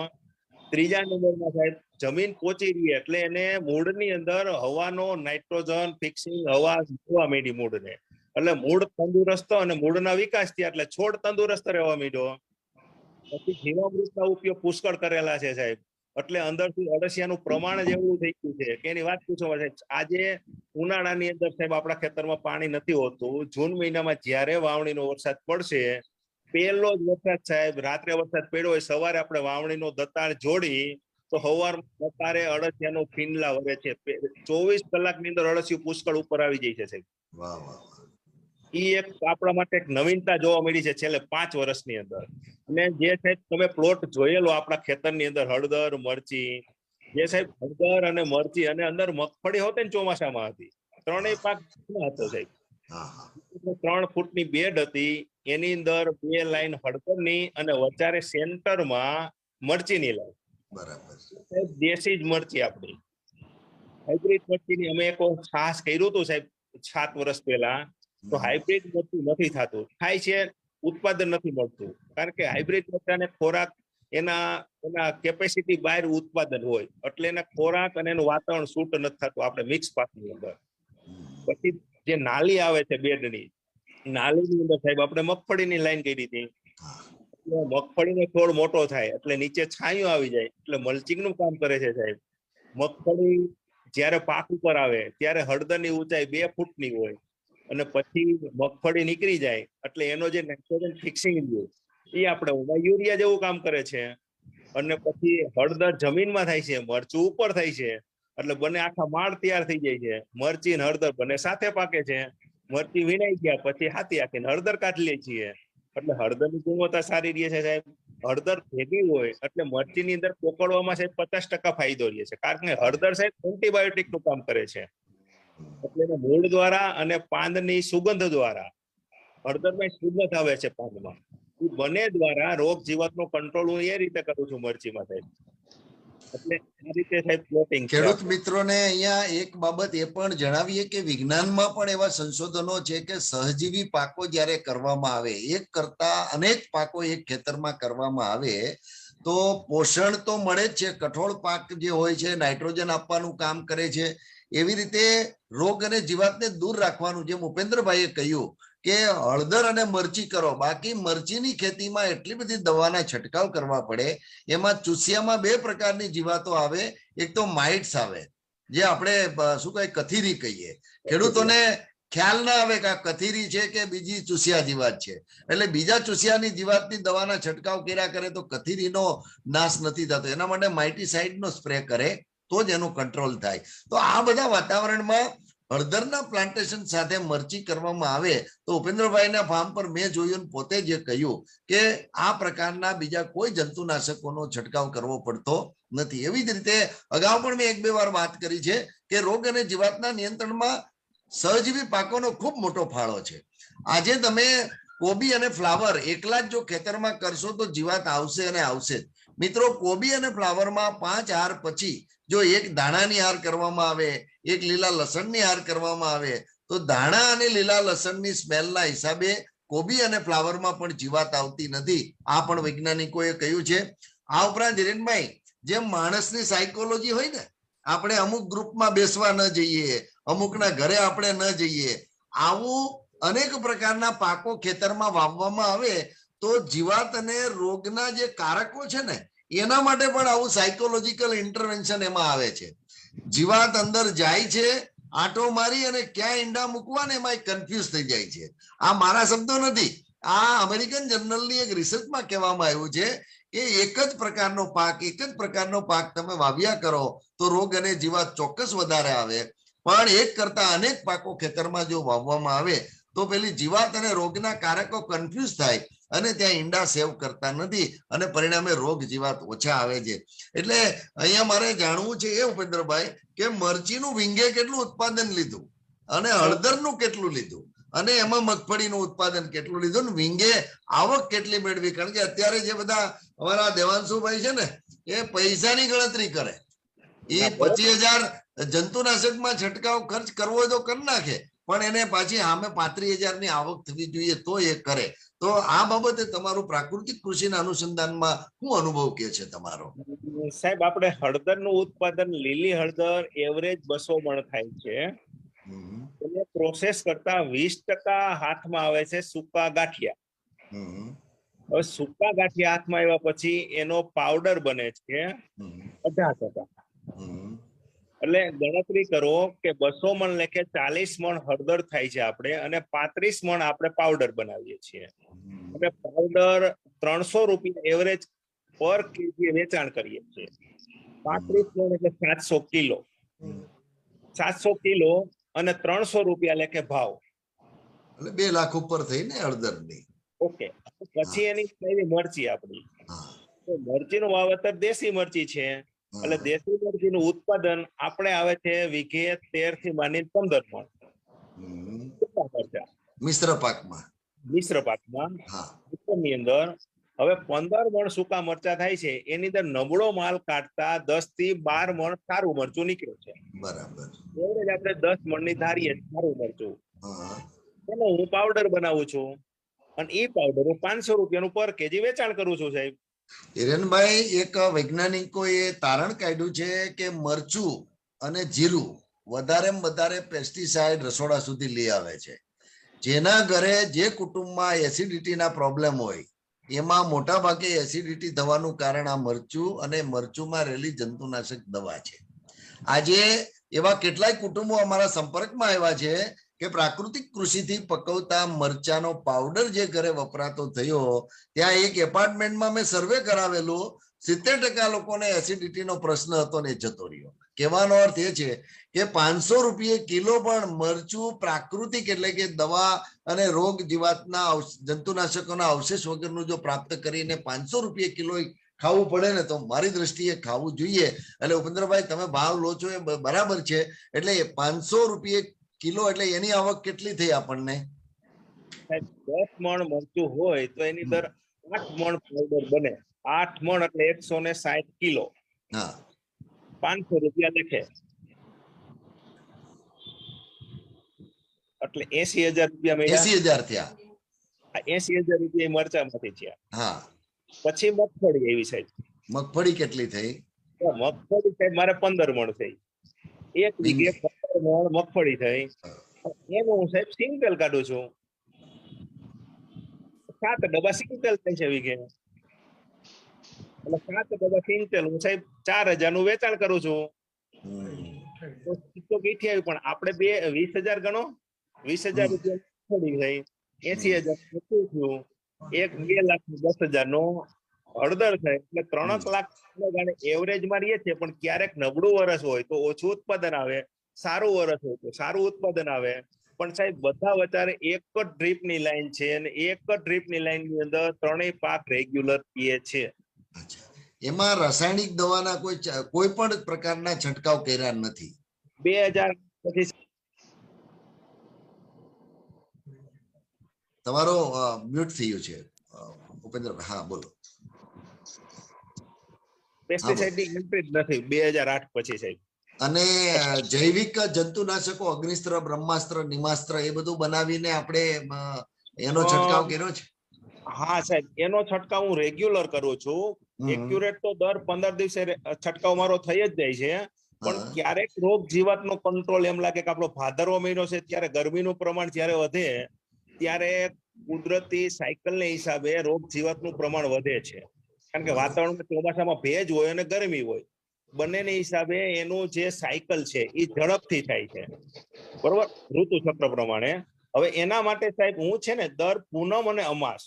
ત્રીજા નંબરમાં સાહેબ જમીન પોચી રહી એટલે એને મૂળની અંદર હવાનો નાઇટ્રોજન ફિક્સિંગ હવા જોવા માંડી મૂળને, એટલે મૂળ તંદુરસ્ત અને મૂળના વિકાસ થયા એટલે છોડ તંદુરસ્ત રહેવા માંડ્યો. પછી જીવામૃતના ઉપયોગ પુષ્કળ કરેલા છે સાહેબ, એટલે અંદરથી અળસિયાનું પ્રમાણ જ એવું થઈ ગયું છે કે એની વાત પૂછો સાહેબ. આજે ઉનાળાની અંદર સાહેબ આપણા ખેતરમાં પાણી નથી હોતું. જૂન મહિનામાં જ્યારે વાવણીનો વરસાદ પડશે, પહેલો જ વરસાદ સાહેબ, રાત્રે વરસાદ પડ્યો હોય, સવારે આપણે વાવણીનો દતાર જોડી તો સવારમાં દતારે અળસિયાનો ફીંડલા વરે છે. 24 કલાકની અંદર અળસિયું પુષ્કળ ઉપર આવી જાય છે સાહેબ. વાહ વાહ. ઈ એક આપણા માટે એક નવીનતા જોવા મળી છે છેલ્લે 5 વર્ષની અંદર. અને જે સાહેબ તમે પ્લોટ જોયેલો આપણા ખેતરની અંદર હળદર મરચી, જે સાહેબ હળદર અને મરચી અને અંદર મગફળી હોતે ને ચોમાસામાં હતી, ત્રણેય પાક હતો સાહેબ. 3 ફૂટની બેડ હતી, એની અંદર 2 લાઈન હળદરની અને વચારે સેન્ટરમાં મરચીની લાઈન. બરાબર. સાહેબ દેશી જ મરચી આપણી હાઇબ્રિડ મરચીની અમે એક છાસ કર્યું હતું સાહેબ 7 વર્ષ પહેલા. તો હાઇબ્રિડ મરચું નથી થતું, થાય છે ઉત્પાદન નથી મળતું, કારણ કે હાઇબ્રિડ મરચાને ખોરાક એના કેપેસિટી બહાર ઉત્પાદન હોય એટલે એના ખોરાક અને એનું વાતાવરણ સૂટ નથી થતું આપણે મિક્સ પાકની અંદર. પછી જે નાલી આવે છે બેડની, નાલીની અંદર સાહેબ આપણે મગફળીની લાઈન કરી હતી. મગફળીનો છોડ મોટો થાય એટલે નીચે છાંયો આવી જાય એટલે મલ્ચિંગ નું કામ કરે છે સાહેબ. મગફળી જયારે પાક ઉપર આવે ત્યારે હળદરની ઊંચાઈ 2 ફૂટની હોય અને પછી મગફળી નીકળી જાય એટલે એનો જે નાઇટ્રોજન ફિક્સિંગ એ આપણે યુરિયા જેવું કામ કરે છે. અને પછી હળદર જમીનમાં થાય છે, મરચું ઉપર થાય છે, એટલે બંને આખા માળ તૈયાર થઈ જાય છે. મરચી અને હળદર બંને સાથે પાકે છે. મરચી વીણાઈ ગયા પછી હાથી આખીને હળદર કાઢી લે છીએ એટલે હળદરની ગુણવત્તા સારી રહે છે સાહેબ. હળદર ભેગી હોય એટલે મરચીની અંદર પોકળવામાં સાહેબ 50% ફાયદો રહે છે, કારણ કે હળદર સાહેબ એન્ટીબાયોટિક નું કામ કરે છે. એટલે મૂળ દ્વારા અને પાંદની સુગંધ દ્વારા હળદરમાં સુગંધ આવે છે પાંદમાં, બંને દ્વારા રોગ જીવાતનો કંટ્રોલ હું એ રીતે કરું છું મરચીમાં સાહેબ. એટલે આ રીતે સાહેબ પ્લોટિંગ છે. ખેડૂત મિત્રોને અહીંયા એક બાબત એ પણ જણાવીએ કે વિજ્ઞાનમાં પણ એવા સંશોધનો છે કે સહજીવી પાકો જ્યારે કરવામાં આવે, એક કરતા અનેક પાકો એક ખેતરમાં કરવામાં આવે તો પોષણ તો મળે જ છે. કઠોળ પાક જે હોય છે નાઇટ્રોજન આપવાનું કામ કરે છે. એવી રીતે રોગ અને જીવાતને દૂર રાખવાનું, જેમ ઉપેન્દ્રભાઈએ કહ્યું કે હળદર અને મરચી કરો, બાકી મરચીની ખેતીમાં એટલી બધી દવાના છંટકાવ કરવા પડે. એમાં ચૂસિયામાં 2 પ્રકારની જીવાતો આવે, એક તો માઇટ્સ આવે, જે આપણે શું કહે કથીરી કહીએ. ખેડૂતોને ખ્યાલ ના આવે કે આ કથીરી છે કે બીજી ચૂસિયા જીવાત છે, એટલે બીજા ચૂસિયાની જીવાતની દવાના છંટકાવ કર્યા કરે તો કથીરીનો નાશ નથી થતો. એના માટે માઇટીસાઇડનો સ્પ્રે કરે તો જ એનું કંટ્રોલ થાય. તો આ બધા વાતાવરણમાં હળદરના પ્લાન્ટેશન સાથે મરચી કરવામાં આવે તો ઉપેન્દ્રભાઈના ફાર્મ પર મેં જોયું, પોતે જે કહ્યું કે આ પ્રકારના બીજા કોઈ જંતુનાશકોનો છંટકાવ કરવો પડતો નથી. એવી જ રીતે અગાઉ પણ મેં 1-2 વાર વાત કરી છે કે રોગ અને જીવાતના નિયંત્રણમાં સહજીવી પાકોનો ખૂબ મોટો ફાળો છે. આજે તમે કોબી અને ફ્લાવર એકલા જ જો ખેતરમાં કરશો તો જીવાત આવશે અને આવશે જ. મિત્રો, કોબી અને ફ્લાવરમાં 5 હાર પછી જો એક દાણાની હાર કરવામાં આવે, એક લીલા લસણની હાર કરવામાં આવે તો દાણા અને લીલા લસણની સ્મેલના હિસાબે કોબી અને ફ્લાવરમાં પણ જીવાત આવતી નથી. આ પણ વૈજ્ઞાનિકોએ કહ્યું છે. આ ઉપરાંત હિરેનભાઈ, જેમ માણસની સાયકોલોજી હોય ને, આપણે અમુક ગ્રુપમાં બેસવા ન જઈએ, અમુકના ઘરે આપણે ન જઈએ, આવું અનેક પ્રકારના પાકો ખેતરમાં વાવવામાં આવે તો જીવાત અને રોગના જે કારકો છે ને એના માટે પણ આવું સાયકોલોજીકલ ઇન્ટરવેન્શન એમાં આવે છે. જીવાત અંદર જાય છે, આંટો મારી અને ક્યાં ઈંડા મૂકવા ને એમાં કન્ફ્યુઝ થઈ જાય છે. આ મારા શબ્દો નથી, આ અમેરિકન જર્નલની એક રિસર્ચમાં કહેવામાં આવ્યું છે કે એક જ પ્રકારનો પાક તમે વાવ્યા કરો તો રોગ અને જીવાત ચોક્કસ વધારે આવે, પણ એક કરતા અનેક પાકો ખેતરમાં જો વાવવામાં આવે તો પેલી જીવાત અને રોગના કારકો કન્ફ્યુઝ થાય અને ત્યાં ઈંડા સેવ કરતા નથી અને પરિણામે રોગ જીવાત ઓછા આવે છે. એટલે અહીંયા મારે જાણવું છે એ ઉપેન્દ્રભાઈ કે મરચીનું વિંગે કેટલું ઉત્પાદન લીધું અને હળદરનું કેટલું લીધું અને એમાં મગફળીનું ઉત્પાદન કેટલું લીધું ને વિંગે આવક કેટલી મેળવી? કારણ કે અત્યારે જે બધા અમારા દેવાંશુભાઈ છે ને એ પૈસાની ગણતરી કરે, એ 25,000 જંતુનાશકમાં છંટકાવ ખર્ચ કરવો હોય તો કરી નાખે, પણ એને પાછી સામે 35,000 ની આવક થવી જોઈએ તો એ કરે. તો આ બાબતે તમારું પ્રાકૃતિક કૃષિના અનુસંધાનમાં શું અનુભવ કે છે તમારો? સાહેબ, આપણે હળદરનું ઉત્પાદન, લીલી હળદર એવરેજ 200 મણ થાય છે. એને પ્રોસેસ કરતા 20% હાથમાં આવે છે સૂકા ગાંઠિયા. હવે સૂકા ગાંઠિયા હાથમાં આવ્યા પછી એનો પાવડર બને છે 18%. એટલે ગણતરી કરો કે 200 મણ લેખે 40 મણ હળદર થાય છે આપણે, અને 35 મણ આપણે પાવડર બનાવીએ છીએ. અને પાવડર 300 રૂપિયા એવરેજ પર કેજી વેચાણ કરીએ છીએ. 35 મણ એટલે 700 કિલો. 700 કિલો અને 300 રૂપિયા લેખે ભાવ, એટલે 2 લાખ ઉપર થઈ ને હળદરની. ઓકે. પછી એની કઈ મરચી આપણી, મરચીનું વાવેતર દેશી મરચી છે, એટલે દેશી મરચીનું ઉત્પાદન આપણે આવે છે વીઘે 13 થી માંડીને 15 મણ મિશ્ર પાકમાં. ની અંદર હવે 15 મણ સૂકા મરચા થાય છે. એની અંદર નબળો માલ કાઢતા 10 થી 12 મણ સારું મરચું નીકળે છે. બરાબર. એવરેજ આપણે 10 મણ ની ધારીએ સારું મરચું. એનો હું પાવડર બનાવું છું અને એ પાવડર હું 500 રૂપિયાનું પર કેજી વેચાણ કરું છું સાહેબ. હિરેનભાઈ, એક વૈજ્ઞાનિકોએ તારણ કાઢ્યું છે કે મરચું અને જીરું વધારે પેસ્ટિસાઇડ રસોડા સુધી લઈ આવે છે. જેના ઘરે જે કુટુંબમાં એસિડિટીના પ્રોબ્લેમ હોય એમાં મોટા ભાગે એસિડિટી થવાનું કારણ આ મરચું અને મરચુંમાં રહેલી જંતુનાશક દવા છે. આજે એવા કેટલાય કુટુંબો અમારા સંપર્કમાં આવ્યા છે કે પ્રાકૃતિક કૃષિથી પકવતા મરચાનો પાવડર જે ઘરે વપરાતો થયો, ત્યાં એક એપાર્ટમેન્ટમાં મેં સર્વે કરાવેલું, 70% લોકોને એસિડિટીનો પ્રશ્ન હતો ને જતો રહ્યો. કહેવાનો અર્થ એ છે કે 500 રૂપિયે કિલો પણ મરચું પ્રાકૃતિક એટલે કે દવા અને રોગ જીવાતના જંતુનાશકોના અવશેષ વગરનું જો પ્રાપ્ત કરીને 500 રૂપિયે કિલો ખાવું પડે ને તો મારી દ્રષ્ટિએ ખાવું જોઈએ. એટલે ઉપેન્દ્રભાઈ, તમે ભાવ લો છો એ બરાબર છે. એટલે 500 રૂપિયે કિલો એટલે એની આવક કેટલી થઈ આપણને? 10 મણ મરચું હોય તો એની અંદર 8 મણ પાવડર બને. 8 મણ એટલે 160 કિલો. ₹500 લેખે, એટલે ₹80,000 મળ્યા. 80,000 થયા. આ ₹80,000 મરચામાંથી થયા. હા, પછી મગફળી એવી સાહેબ. મગફળી કેટલી થઈ? તો મગફળી સાહેબ મારે 15 મણ થઈ. 1 વીઘે 15 મણ મગફળી થઈ. એનું હું સાહેબ સિંગલ કાઢું છું. 7 ડબ્બા સિંગલ થાય છે વીઘે. એટલે 7 ડબ્બા સિંગલ હું સાહેબ 4,000 નું વેચાણ કરું છું. તો કેટલી આવી? પણ આપણે 20,000 ગણો, ₹20,000 મગફળી થઈ, 80,000 થયું, 1,02,10,000 નો હળદર થાય, એટલે 3 લાખ એવરેજ મારીએ છીએ. પણ ક્યારેક નબળું વર્ષ હોય તો ઓછું ઉત્પાદન આવે, સારું વર્ષ હોય તો સારું ઉત્પાદન આવે. પણ સાહેબ બધા વધારે એક જ ડ્રીપની લાઈન છે અને એક જ ડ્રીપની લાઈનની અંદર 3 પાક રેગ્યુલર પીએ છે. એમાં રાસાયણિક દવાના કોઈ પણ પ્રકારના છંટકાવ કર્યા નથી. 2000 પછી તમારો મ્યુટ થયું છે ભૂપેન્દ્ર. હા, બોલો. પેસ્ટિસાઇડ ની એન્ટ્રી જ નથી 2008 પછી સાહેબ. અને જૈવિક જંતુનાશકો અગ્નિસ્ત્ર, બ્રહ્માસ્ત્ર, નિમાસ્ત્ર એ બધું બનાવીને આપણે એનો છંટકાવ કર્યો છે? હા સાહેબ, એનો છંટકાવ હું રેગ્યુલર કરું છું. એક્યુરેટ તો દર 15 દિવસે છંટકાવ મારો થઈ જ જાય છે. પણ ક્યારેક રોગ જીવાતનો કંટ્રોલ એમ લાગે કે આપણો ભાદરવો મહિનો છે ત્યારે ગરમીનું પ્રમાણ જ્યારે વધે ત્યારે કુદરતી સાયકલને હિસાબે રોગ જીવાતનું પ્રમાણ વધે છે. કારણ કે વાતાવરણમાં ચોમાસામાં ભેજ હોય અને ગરમી હોય, બંનેની હિસાબે એનું જે સાયકલ છે એ ઝડપથી થાય છે, બરોબર, ઋતુ ચક્ર પ્રમાણે. હવે એના માટે સાહેબ હું છે ને દર પૂનમ અને અમાસ,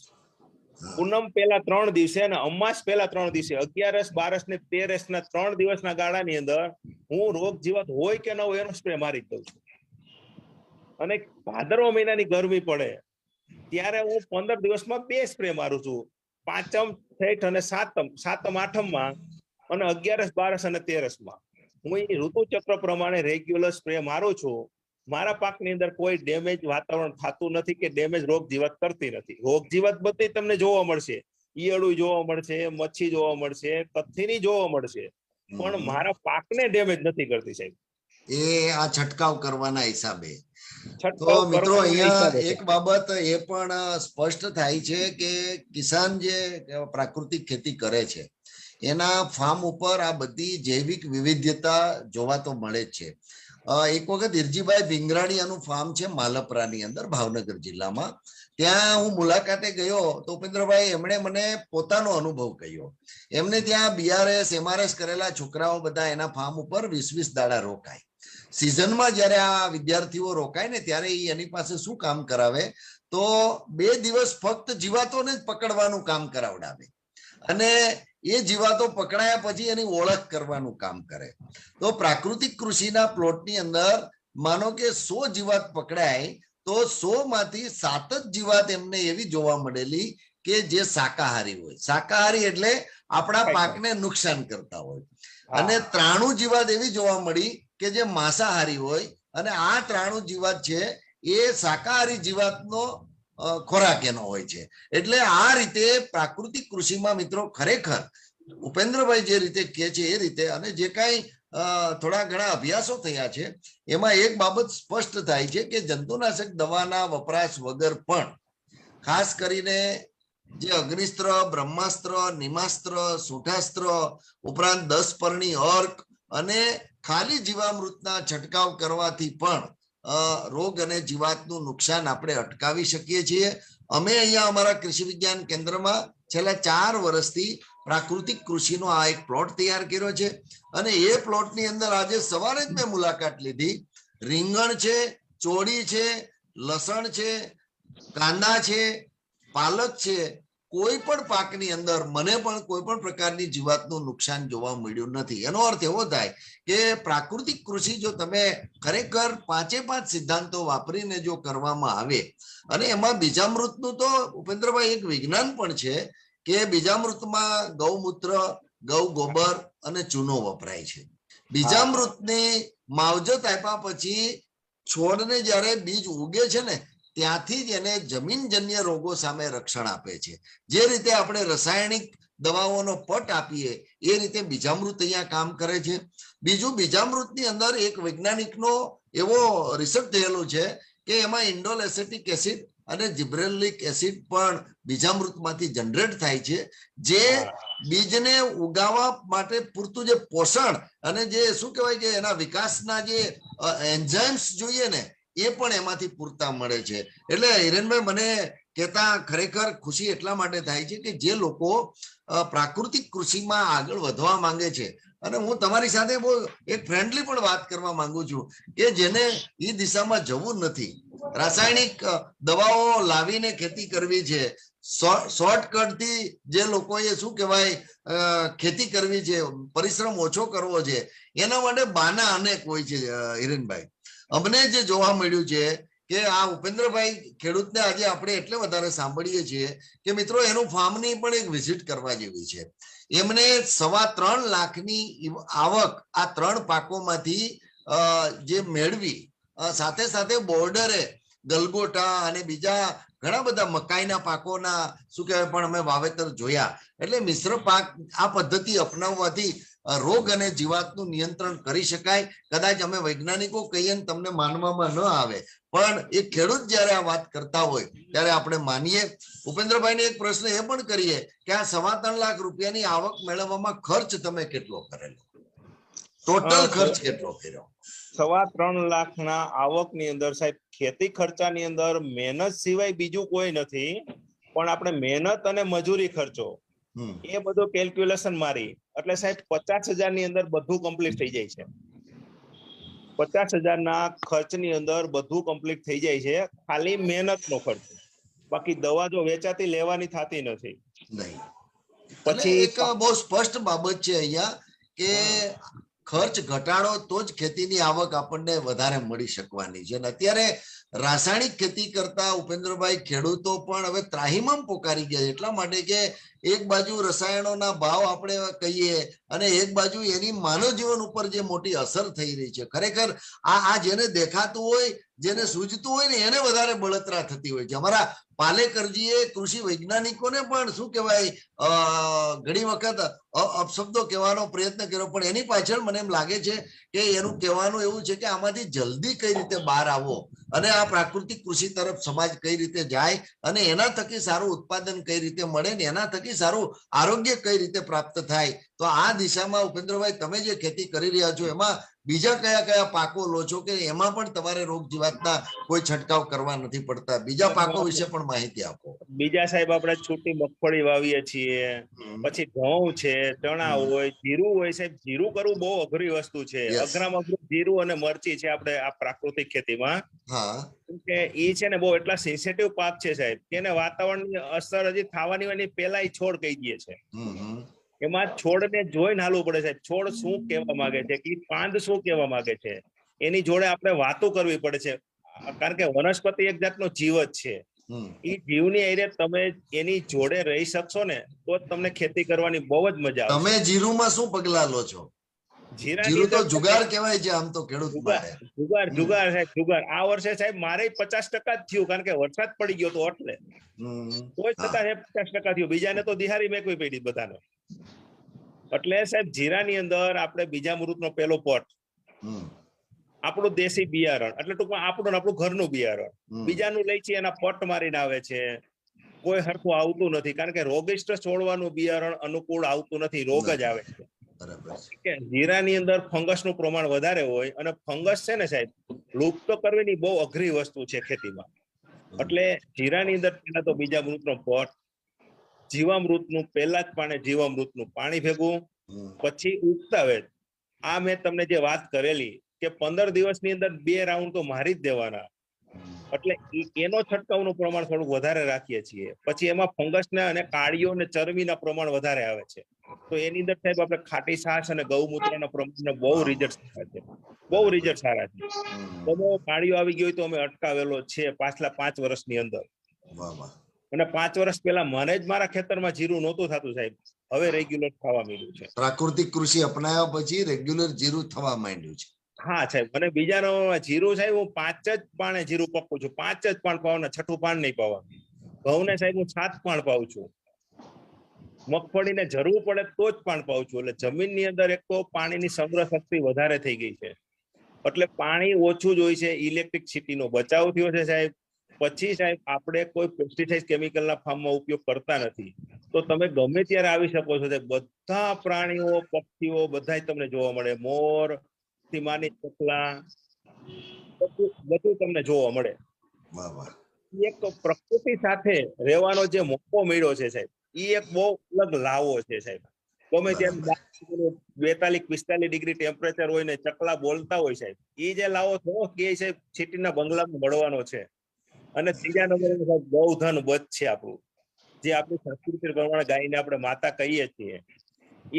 પૂનમ પહેલા 3 દિવસે અને અમાસ પહેલા 3 દિવસે, 11, 12 ને 13 ના 3 દિવસના ગાળાની અંદર હું રોગ જીવાત હોય કે ન હોય એનો સ્પ્રે મારી દઉં છું. અને ભાદરવા મહિનાની ગરમી પડે ત્યારે હું 15 દિવસમાં 2 સ્પ્રે મારું છું. પાંચમ, છઠ અને સાતમ આઠમમાં, અને 11, 12 અને 13 માં હું એ ઋતુ ચક્ર પ્રમાણે રેગ્યુલર સ્પ્રે મારું છું. મારા પાકની અંદર કોઈ ડેમેજ વાતાવરણ થતું નથી કે ડેમેજ રોગ જીવાત કરતી નથી. રોગ જીવાત બધી તમને જોવા મળશે, ઈયળું જોવા મળશે, મચ્છી જોવા મળશે, કથીની જોવા મળશે, પણ મારા પાકને ડેમેજ નથી કરતી સાહેબ, એ આ છંટકાવ કરવાના હિસાબે. તો છંટકાવ મિત્રો કરવાના અહીંયા હિસાબે. એક બાબત એ પણ સ્પષ્ટ થાય છે કે કિસાન જે પ્રાકૃતિક ખેતી કરે છે એના ફાર્મ ઉપર આ બધી જૈવિક વિવિધતા જોવા તો મળે જ છે. એક વખત હિરજીભાઈ ભીંગરાણીયાનું ફાર્મ છે માલપરાની અંદર, ભાવનગર જિલ્લામાં. ત્યાં હું મુલાકાતે ગયો તો ઉપેન્દ્રભાઈ એમણે મને પોતાનો અનુભવ કહ્યો. એમને ત્યાં બીઆરએસ, એમઆરએસ કરેલા છોકરાઓ બધા એના ફાર્મ ઉપર 20-20 દાડા રોકાય. સિઝનમાં જયારે આ વિદ્યાર્થીઓ રોકાય ને ત્યારે એની પાસે શું કામ કરાવે તો 2 દિવસ ફક્ત જીવાતોને જ પકડવાનું કામ કરાવડાવે અને એ જીવાતો પકડાયા પછી એની ઓળખ કરવાનું કામ કરે. તો પ્રાકૃતિક કૃષિના પ્લોટની અંદર માનો કે 100 જીવાત પકડાય તો 100 માંથી 7 જ જીવાત એમને એવી જોવા મળેલી કે જે શાકાહારી હોય. શાકાહારી એટલે આપણા પાકને નુકસાન કરતા હોય. અને 93 જીવાત એવી જોવા મળી કે જે માંસાહારી હોય. અને આ 93 જીવાત છે એ શાકાહારી જીવાતનો ખોરાક એનો હોય છે. એટલે આ રીતે પ્રાકૃતિક કૃષિમાં મિત્રો ખરેખર ઉપેન્દ્રભાઈ જે રીતે કહે છે એ રીતે, અને જે કાંઈ થોડા ઘણા અભ્યાસો થયા છે એમાં એક બાબત સ્પષ્ટ થાય છે કે જંતુનાશક દવાના વપરાશ વગર પણ ખાસ કરીને જે અગ્નિસ્ત્ર, બ્રહ્માસ્ત્ર, નિમાસ્ત્ર, સુંઠાસ્ત્ર ઉપરાંત 10 પરણી અર્ક અને ખાલી જીવામૃતના છંટકાવ કરવાથી પણ રોગ અને જીવાતનું નુકસાન આપણે અટકાવી શકીએ છીએ. અમે અહીંયા અમારા કૃષિ વિજ્ઞાન કેન્દ્રમાં છેલ્લા 4 વર્ષથી પ્રાકૃતિક કૃષિનો આ એક પ્લોટ તૈયાર કર્યો છે. અને એ પ્લોટની અંદર આજે સવારે જ મેં મુલાકાત લીધી. રીંગણ છે, ચોળી છે, લસણ છે, કાંદા છે, પાલક છે, કોઈ પણ પાકની અંદર મને પણ કોઈ પણ પ્રકારની જીવાતનું નુકસાન જોવા મળ્યું નથી. એનો અર્થ એવો થાય કે પ્રાકૃતિક કૃષિ જો તમે ખરેખર 5 સિદ્ધાંતો વાપરીને જો કરવામાં આવે, અને એમાં બીજામૃતનું તો ઉપેન્દ્રભાઈ એક વિજ્ઞાન પણ છે કે બીજામૃતમાં ગૌમૂત્ર, ગૌ ગોબર અને ચૂનો વપરાય છે. બીજામૃતની માવજત આપ્યા પછી છોડને જ્યારે બીજ ઉગે છે ને ત્યાંથી જ એને જમીનજન્ય રોગો સામે રક્ષણ આપે છે. જે રીતે આપણે રાસાયણિક દવાઓનો પટ આપીએ એ રીતે બીજામૃત અહીંયા કામ કરે છે. બીજું, બીજામૃતની અંદર એક વૈજ્ઞાનિકનો એવો રિસર્ચ થયેલો છે કે એમાં ઇન્ડોલ એસેટિક એસિડ અને જિબ્રેલિક એસિડ પણ બીજામૃતમાંથી જનરેટ થાય છે, જે બીજને ઉગાવવા માટે પૂરતું જે પોષણ અને જે શું કહેવાય કે એના વિકાસના જે એન્ઝાઇમ્સ જોઈએ ને એ પણ એમાંથી પૂરતા મળે છે. એટલે હિરેનભાઈ, મને કહેતા ખરેખર ખુશી એટલા માટે થાય છે કે જે લોકો પ્રાકૃતિક કૃષિમાં આગળ વધવા માંગે છે, અને હું તમારી સાથે બહુ એક ફ્રેન્ડલી પણ વાત કરવા માંગુ છું કે જેને એ દિશામાં જવું નથી, રાસાયણિક દવાઓ લાવીને ખેતી કરવી છે, શોર્ટકટ થી જે લોકોએ શું કહેવાય ખેતી કરવી છે, પરિશ્રમ ઓછો કરવો છે, એના માટે બાના અનેક હોય છે. હિરેનભાઈ, અમને જે જોવા મળ્યું છે કે આ ઉપેન્દ્રભાઈ ખેડૂતને આજે આપણે એટલે વધારે સાંભળીએ છીએ કે મિત્રો એનું ફાર્મની પણ એક વિઝિટ કરવા જેવી છે. એમને 3.25 લાખની આવક આ 3 પાકોમાંથી જે મેળવી, સાથે સાથે બોર્ડરે ગલગોટા અને બીજા ઘણા બધા મકાઈના પાકોના શું કહેવાય પણ અમે વાવેતર જોયા. એટલે મિશ્ર પાક આ પદ્ધતિ અપનાવવાથી રોગ અને જીવાતનું નિયંત્રણ કરી શકાય. કદાચ અમે વૈજ્ઞાનિકો કહીએ ને તમને માનવામાં ન આવે, પણ એ ખેડૂત જયારે આ વાત કરતા હોય ત્યારે આપણે માનીએ. ઉપેન્દ્રભાઈને એક પ્રશ્ન એ પણ કરીએ કે આ 3.25 લાખ રૂપિયાની આવક મેળવવામાં ખર્ચ તમે કેટલો કરેલો? ટોટલ ખર્ચ કેટલો કર્યો? 3.25 લાખના આવકની અંદર સાહેબ ખેતી ખર્ચાની અંદર મહેનત સિવાય બીજું કોઈ નથી, પણ આપણે મહેનત અને મજૂરી ખર્ચો એ બધું કેલ્ક્યુલેશન મારી એટલે સાહેબ 50,000 ની અંદર બધું કમ્પ્લીટ થઈ જાય છે. 50,000 ના ખર્ચની અંદર બધું કમ્પ્લીટ થઈ જાય છે, ખાલી મહેનતનો ખર્ચ. બાકી દવા જો વેચાતી લેવાની થતી નથી. પછી એક બહુ સ્પષ્ટ બાબત છે અહીંયા કે ખર્ચ ઘટાડો તો જ ખેતીની આવક આપણને વધારે મળી શકવાની છે. અને અત્યારે રાસાયણિક ખેતી કરતા ઉપેન્દ્રભાઈ ખેડૂતો પણ હવે ત્રાહિમામ પોકારી ગયા, એટલા માટે કે એક બાજુ રસાયણોના ભાવ આપણે કહીએ અને એક બાજુ એની માનવ જીવન ઉપર જે મોટી અસર થઈ રહી છે. ખરેખર આ જેને દેખાતું હોય, જેને સૂઝતું હોય ને એને વધારે બળતરા થતી હોય છે. અમારા પાલેકરજીએ કૃષિ વૈજ્ઞાનિકોને પણ શું કહેવાય ઘણી વખત અપશબ્દો કહેવાનો પ્રયત્ન કર્યો, પણ એની પાછળ મને એમ લાગે છે કે એનું કહેવાનું એવું છે કે આમાંથી જલ્દી કઈ રીતે બહાર આવો અને આ પ્રાકૃતિક કૃષિ તરફ સમાજ કઈ રીતે જાય અને એના થકી સારું ઉત્પાદન કઈ રીતે મળે ને એના થકી સારું આરોગ્ય કઈ રીતે પ્રાપ્ત થાય. તો આ દિશામાં ઉપેન્દ્રભાઈ તમે જે ખેતી કરી રહ્યા છો એમાં બીજા કયા કયા પાકો લો છો કે એમાં પણ તમારે રોગ જીવાતના કોઈ છંટકાવ કરવા નથી પડતા? બીજા પાકો વિશે પણ માહિતી આપો. બીજા સાહેબ આપણે છૂટી મગફળી વાવીએ છીએ, પછી ઘઉં છે, ચણા હોય, જીરું હોય. સાહેબ જીરું કરવું બહુ અઘરી વસ્તુ છે. અઘરામાં અઘરું જીરું અને મરચી છે આપણે આ પ્રાકૃતિક ખેતીમાં. કે એ છે ને બહુ એટલા સેન્સિટિવ પાક છે સાહેબ કે એને વાતાવરણની અસર હજી થવાની હોય પેલા એ છોડ કહી દે છે. એમાં છોડને જોઈને હાલવું પડે સાહેબ, છોડ શું કહેવા માંગે છે, કે પાંદ શું કહેવા માંગે છે, એની જોડે આપણે વાતો કરવી પડે છે. કારણ કે વનસ્પતિ એક જાતનો જીવ જ છે. એ જીવની એરે તમે એની જોડે રહી શકશો ને તો જ તમને ખેતી કરવાની બહુ જ મજા આવે. તમે જીરુમાં શું પગલા લો છો? જીરું તો જુગાર કહેવાય છે આમ તો ખેડૂત માટે. જુગાર સાહેબ, જુગાર. આ વર્ષે સાહેબ મારે 50% જ થયું, કારણ કે વરસાદ પડી ગયો તો એટલે કોઈ છતાં 50% થયું. બીજાને તો દિહારી મેકવી પડી બધાને. એટલે સાહેબ જીરાની અંદર આપણે બીજામૃતનો પેલો પટ, આપણું દેશી બિયારણ, એટલે ટૂંકમાં આપણું ઘરનું બિયારણ. બીજાનું લઈ છે એના પટ મારીને આવે છે, કોઈ હરખું આવતું નથી, કારણ કે રોગિષ્ટ છોડવાનું બિયારણ અનુકૂળ આવતું નથી, રોગ જ આવે છે. જીરાની અંદર ફંગસનું પ્રમાણ વધારે હોય અને ફંગસ છે ને સાહેબ લુપ્ત કરવાની બહુ અઘરી વસ્તુ છે ખેતીમાં. એટલે જીરાની અંદર પેલા તો બીજામૃતનો પટ, જીવામૃતનું પહેલા જ પાણી જીવામૃતનું પાણી ભેગું, પછી ઉગતા વેત. આ મેં તમને જે વાત કરેલી કે 15 દિવસની અંદર 2 રાઉન્ડ તો મારી જ દેવાના, એટલે એનો છંટકાવનું પ્રમાણ થોડું વધારે રાખીએ છીએ. પછી એમાં ફંગસને અને કાળીઓ અને ચરબીના પ્રમાણ વધારે આવે છે. તો એની અંદર સાહેબ આપણે ખાટી છાશ અને ગૌમૂત્રના પ્રમાણને બહુ રિઝલ્ટ સારા છે, બહુ રિઝલ્ટ સારા છે. તો કાળીઓ આવી ગયો તો અમે અટકાવેલો છે પાછલા 5 વર્ષની અંદર. અને 5 વર્ષ પહેલા મને જ મારા ખેતરમાં જીરું નહોતું થતું સાહેબ, હવે રેગ્યુલર થવા માંડ્યું છે. પ્રાકૃતિક કૃષિ અપનાવ્યા પછી રેગ્યુલર જીરું થવા માંડ્યું છે. હા સાહેબ, અને બીજાનો જીરું સાહેબ હું 5 જ પાણે જીરું પકવું છું, 5 જ પાણ પાવ ને 6ઠું પાણ નહીં પાવા. ઘઉં ને સાહેબ હું 7 પાણ પાઉં છું. મગફળીને જરૂર પડે તો જ પાણ પાઉં છું. એટલે જમીનની અંદર એક તો પાણીની સંગ્રહ શક્તિ વધારે થઈ ગઈ છે, એટલે પાણી ઓછું જ હોય છે. ઇલેક્ટ્રિસિટીનો બચાવ થયો છે સાહેબ. પછી સાહેબ આપણે કોઈ પેસ્ટિસાઇડ કેમિકલના ફાર્મમાં ઉપયોગ કરતા નથી. તો તમે ગમે ત્યારે આવી શકો છો સાહેબ. બધા પ્રાણીઓ પક્ષીઓ બધા તમને જોવા મળે. મોર થી માંડી ચકલા બધું તમને જોવા મળે. વાહ વાહ. એક પ્રકૃતિ સાથે રહેવાનો જે મોકો મળ્યો છે સાહેબ, એ એક બહુ અલગ લાવો છે સાહેબ. ગમે ત્યારે 42-45 ડિગ્રી ટેમ્પરેચર હોય ને ચકલા બોલતા હોય સાહેબ, એ જે લાવો થોડો કે સાહેબ સિટીના બંગલામાં મળવાનો છે. અને ત્રીજા નંબરે સાહેબ ગૌધન બચ છે આપણું, જે આપણી સંસ્કૃતિ પ્રમાણે ગાયને આપણે માતા કહીએ છીએ.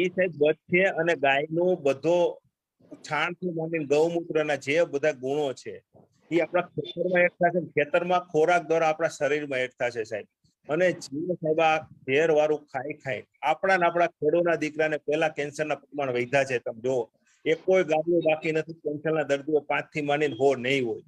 એ સાહેબ બચ છે, અને ગાયનું બધો છાણથી માંડીને ગૌમૂત્રના જે બધા ગુણો છે એ આપણા ખેતરમાં એડ થશે. ખેતરમાં ખોરાક દ્વારા આપણા શરીરમાં એડ થશે સાહેબ. અને જે સાહેબ આ ઝેર વાળું ખાઈ આપણા ખેડૂતના દીકરાને પેલા કેન્સરના પ્રમાણ વધ્યા છે. તમે જો એક કોઈ ગામડું બાકી નથી કેન્સરના દર્દીઓ 5 થી માંડીને 100 નહીં હોય.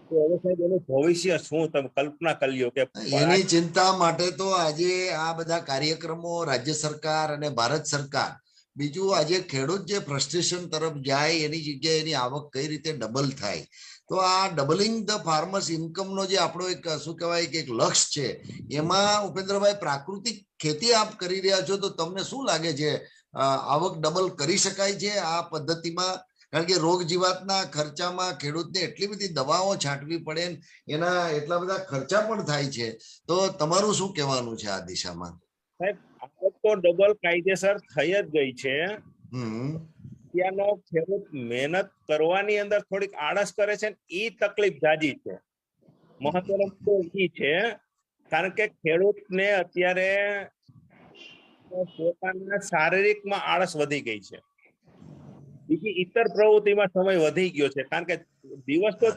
તો હવે સાહેબ એનું ભવિષ્ય શું તમે કલ્પના કરી લ્યો કે એની ચિંતા માટે તો આજે આ બધા કાર્યક્રમો રાજ્ય સરકાર અને ભારત સરકાર, બીજું આજે ખેડૂત જે ફ્રસ્ટ્રેશન તરફ જાય એની જગ્યાએ એની આવક કઈ રીતે ડબલ થાય, તો આ ડબલિંગ ધ ફાર્મર્સ ઇન્કમ નો જે આપણો એક શું કહેવાય કે એક લક્ષ્ય છે, એમાં ઉપેન્દ્રભાઈ પ્રાકૃતિક ખેતી આપ કરી રહ્યા છો તો તમને શું લાગે છે આવક ડબલ કરી શકાય છે આ પદ્ધતિમાં? કારણ કે રોગ જીવાતના ખર્ચામાં ખેડૂતને એટલી બધી દવાઓ છાંટવી પડે, એના એટલા બધા ખર્ચા પણ થાય છે. તો તમારું શું કહેવાનું છે આ દિશામાં? સાહેબ આવક તો ડબલ કાયદેસર થઈ જ ગઈ છે. ત્યાંનો ખેડૂત મહેનત કરવાની અંદર થોડીક આળસ કરે છે, એ તકલીફ જાજી છે. મહત્વનો તો એ છે, કારણ કે ખેડૂતને અત્યારે પોતાના શારીરિકમાં આળસ વધી ગઈ છે. બીજી ઇતર પ્રવૃત્તિમાં સમય વધી ગયો છે, કારણ કે દિવસ તો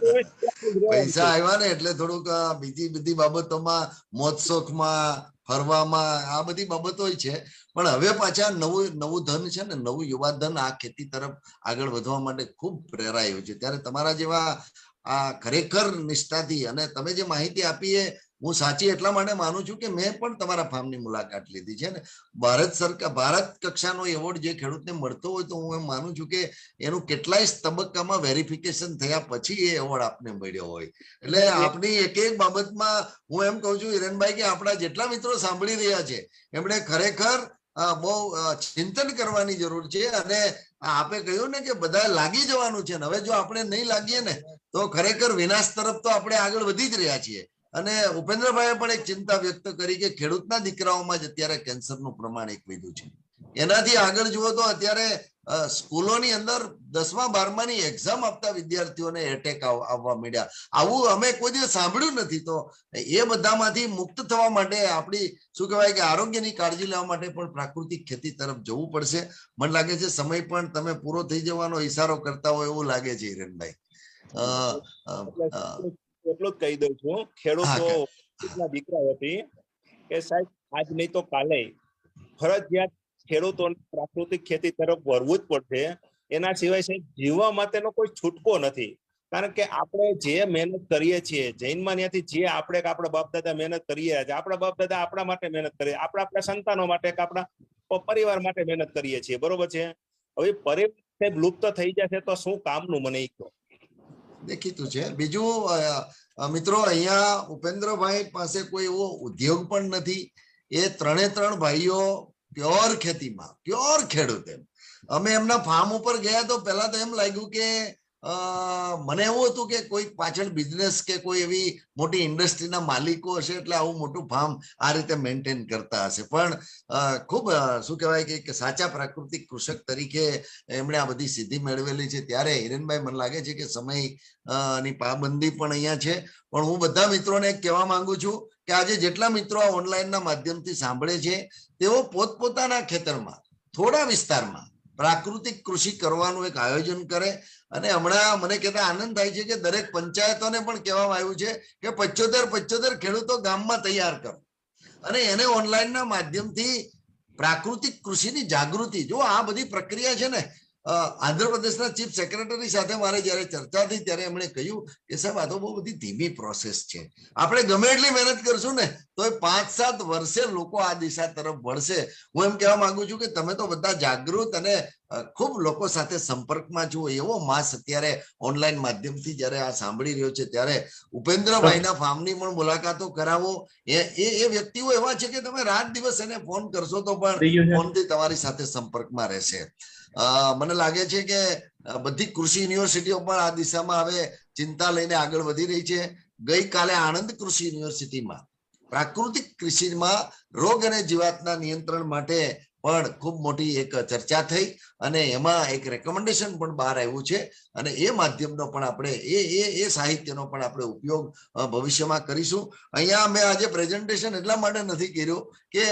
પૈસા આવ્યા ને એટલે થોડુંક બીજી બધી બાબતોમાં મોજ શોખમાં ફરવામાં આ બધી બાબતો છે. પણ હવે પાછા નવું ધન છે ને, નવું યુવા ધન આ ખેતી તરફ આગળ વધવા માટે ખૂબ પ્રેરાયું છે. ત્યારે તમારા જેવા આ ખરેખર નિષ્ઠાથી અને તમે જે માહિતી આપી એ હું સાચી એટલા માટે માનું છું કે મેં પણ તમારા ફાર્મની મુલાકાત લીધી છે ને. ભારત સરકાર ભારત કક્ષાનો એવોર્ડ જે ખેડૂતને મળતો હોય તો હું એમ માનું છું કે એનું કેટલાય તબક્કામાં વેરિફિકેશન થયા પછી એ એવોર્ડ આપને મળ્યો હોય. એટલે આપની એક એક બાબતમાં હું એમ કહું છું હિરેનભાઈ કે આપણા જેટલા મિત્રો સાંભળી રહ્યા છે એમણે ખરેખર બહુ ચિંતન કરવાની જરૂર છે. અને આપે કહ્યું ને કે બધા લાગી જવાનું છે, હવે જો આપણે નહીં લાગીએ ને તો ખરેખર વિનાશ તરફ તો આપણે આગળ વધી જ રહ્યા છીએ. અને ઉપેન્દ્રભાઈએ પણ એક ચિંતા વ્યક્ત કરી કે ખેડૂતના દીકરાઓમાં જ અત્યારે કેન્સરનું પ્રમાણ એક વધ્યું છે. એનાથી આગળ જુઓ તો અત્યારે સ્કૂલોની અંદર 10મા-12માની એક્ઝામ આપતા વિદ્યાર્થીઓને એટેક આવવા મળ્યા. આવું અમે કોઈ દિવસ સાંભળ્યું નથી. તો એ બધામાંથી મુક્ત થવા માટે આપણી શું કહેવાય કે આરોગ્યની કાળજી લેવા માટે પણ પ્રાકૃતિક ખેતી તરફ જવું પડશે. મને લાગે છે સમય પણ તમે પૂરો થઈ જવાનો ઈશારો કરતા હોય એવું લાગે છે હિરેનભાઈ. એટલું જ કહી દઉં છું, ખેડૂતો દીકરા હતી કે સાહેબ આજ નહીં તો કાલે ફરજિયાત ખેડૂતોને પ્રાકૃતિક ખેતી તરફ વળવું જ પડશે. એના સિવાય સાહેબ જીવવા માટેનો કોઈ છૂટકો નથી. કારણ કે આપણે જે મહેનત કરીએ છીએ જૈનમાં ત્યાંથી જે આપણા બાપ દાદા મહેનત કરીએ છીએ, આપણા બાપ દાદા આપણા માટે મહેનત કરીએ, આપણા સંતાનો માટે, આપણા પરિવાર માટે મહેનત કરીએ છીએ, બરોબર છે. હવે પરિવાર સાહેબ લુપ્ત થઈ જશે તો શું કામનું, મને કહો. દેખીતું છે. બીજું મિત્રો અહીંયા ઉપેન્દ્રભાઈ પાસે કોઈ એવો ઉદ્યોગ પણ નથી. એ 3 ભાઈઓ પ્યોર ખેતીમાં, પ્યોર ખેડૂત. એમ અમે એમના ફાર્મ ઉપર ગયા તો પહેલા તો એમ લાગ્યું કે મને એવું હતું કે કોઈ પાછળ બિઝનેસ કે કોઈ એવી મોટી ઇન્ડસ્ટ્રીના માલિકો હશે એટલે આવું મોટું ફાર્મ આ રીતે મેન્ટેન કરતા હશે. પણ ખૂબ શું કહેવાય કે સાચા પ્રાકૃતિક કૃષક તરીકે એમણે આ બધી સિદ્ધિ મેળવેલી છે. ત્યારે હિરેનભાઈ મને લાગે છે કે સમય ની પાબંદી પણ અહીંયા છે. પણ હું બધા મિત્રોને કહેવા માંગુ છું કે આજે જેટલા મિત્રો આ ઓનલાઈનના માધ્યમથી સાંભળે છે તેઓ પોતપોતાના ખેતરમાં થોડા વિસ્તારમાં પ્રાકૃતિક કૃષિ કરવાનું એક આયોજન કરે. અને હમણાં મને કહેતા આનંદ થાય છે કે દરેક પંચાયતોને પણ કહેવામાં આવ્યું છે કે 75 ખેડૂતો ગામમાં તૈયાર કરો અને એને ઓનલાઈનના માધ્યમથી પ્રાકૃતિક કૃષિની જાગૃતિ. જો આ બધી પ્રક્રિયા છે ને આંધ્રપ્રદેશના ચીફ સેક્રેટરી સાથે મારે જયારે ચર્ચા થઈ ત્યારે એમણે કહ્યું કે સાહેબ આ તો બહુ બધી ધીમી પ્રોસેસ છે, આપણે ગમે એટલી મહેનત કરશું ને તો 5-7 વર્ષે લોકો આ દિશા તરફ વળશે. હું એમ કહેવા માંગુ છું કે તમે તો બધા જાગૃત અને ખૂબ લોકો સાથે સંપર્કમાં છો, એવો માસ અત્યારે ઓનલાઈન માધ્યમથી જયારે આ સાંભળી રહ્યો છે ત્યારે ઉપેન્દ્રભાઈના ફાર્મની પણ મુલાકાતો કરાવો. એ વ્યક્તિઓ એવા છે કે તમે રાત દિવસ એને ફોન કરશો તો પણ ફોનથી તમારી સાથે સંપર્કમાં રહેશે. મને લાગે છે કે બધી કૃષિ યુનિવર્સિટીઓ પણ આ દિશામાં હવે ચિંતા લઈને આગળ વધી રહી છે. ગઈકાલે આણંદ કૃષિ યુનિવર્સિટીમાં પ્રાકૃતિક કૃષિમાં રોગ અને જીવાતના નિયંત્રણ માટે પણ ખૂબ મોટી એક ચર્ચા થઈ અને એમાં એક રેકમેન્ડેશન પણ બહાર આવ્યું છે અને એ માધ્યમનો પણ આપણે એ સાહિત્યનો પણ આપણે ઉપયોગ ભવિષ્યમાં કરીશું. અહીંયા મેં આજે પ્રેઝન્ટેશન એટલા માટે નથી કર્યું કે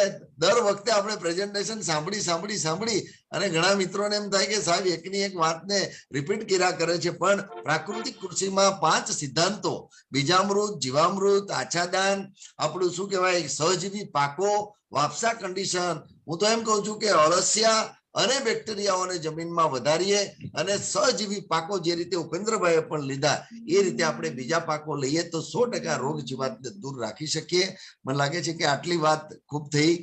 દર વખતે આપણે પ્રેઝન્ટેશન સાંભળી અને ઘણા મિત્રોને એમ થાય કે સાહેબ એકની એક વાતને રિપીટ કર્યા કરે છે, પણ પ્રાકૃતિક કૃષિમાં 5 સિદ્ધાંતો, બીજામૃત, જીવામૃત, આચ્છાદન, આપણું શું કહેવાય સહજીવી પાકો, વાપસા કન્ડિશન, હું તો એમ કહું છું કે અળસિયા અને બેક્ટેરિયાઓને જમીનમાં વધારીએ અને સહજીવી પાકો જે રીતે ઉપેન્દ્રભાઈએ પણ લીધા એ રીતે આપણે બીજા પાકો લઈએ તો 100% રોગ જીવાતને દૂર રાખી શકીએ. મને લાગે છે કે આટલી વાત ખૂબ થઈ.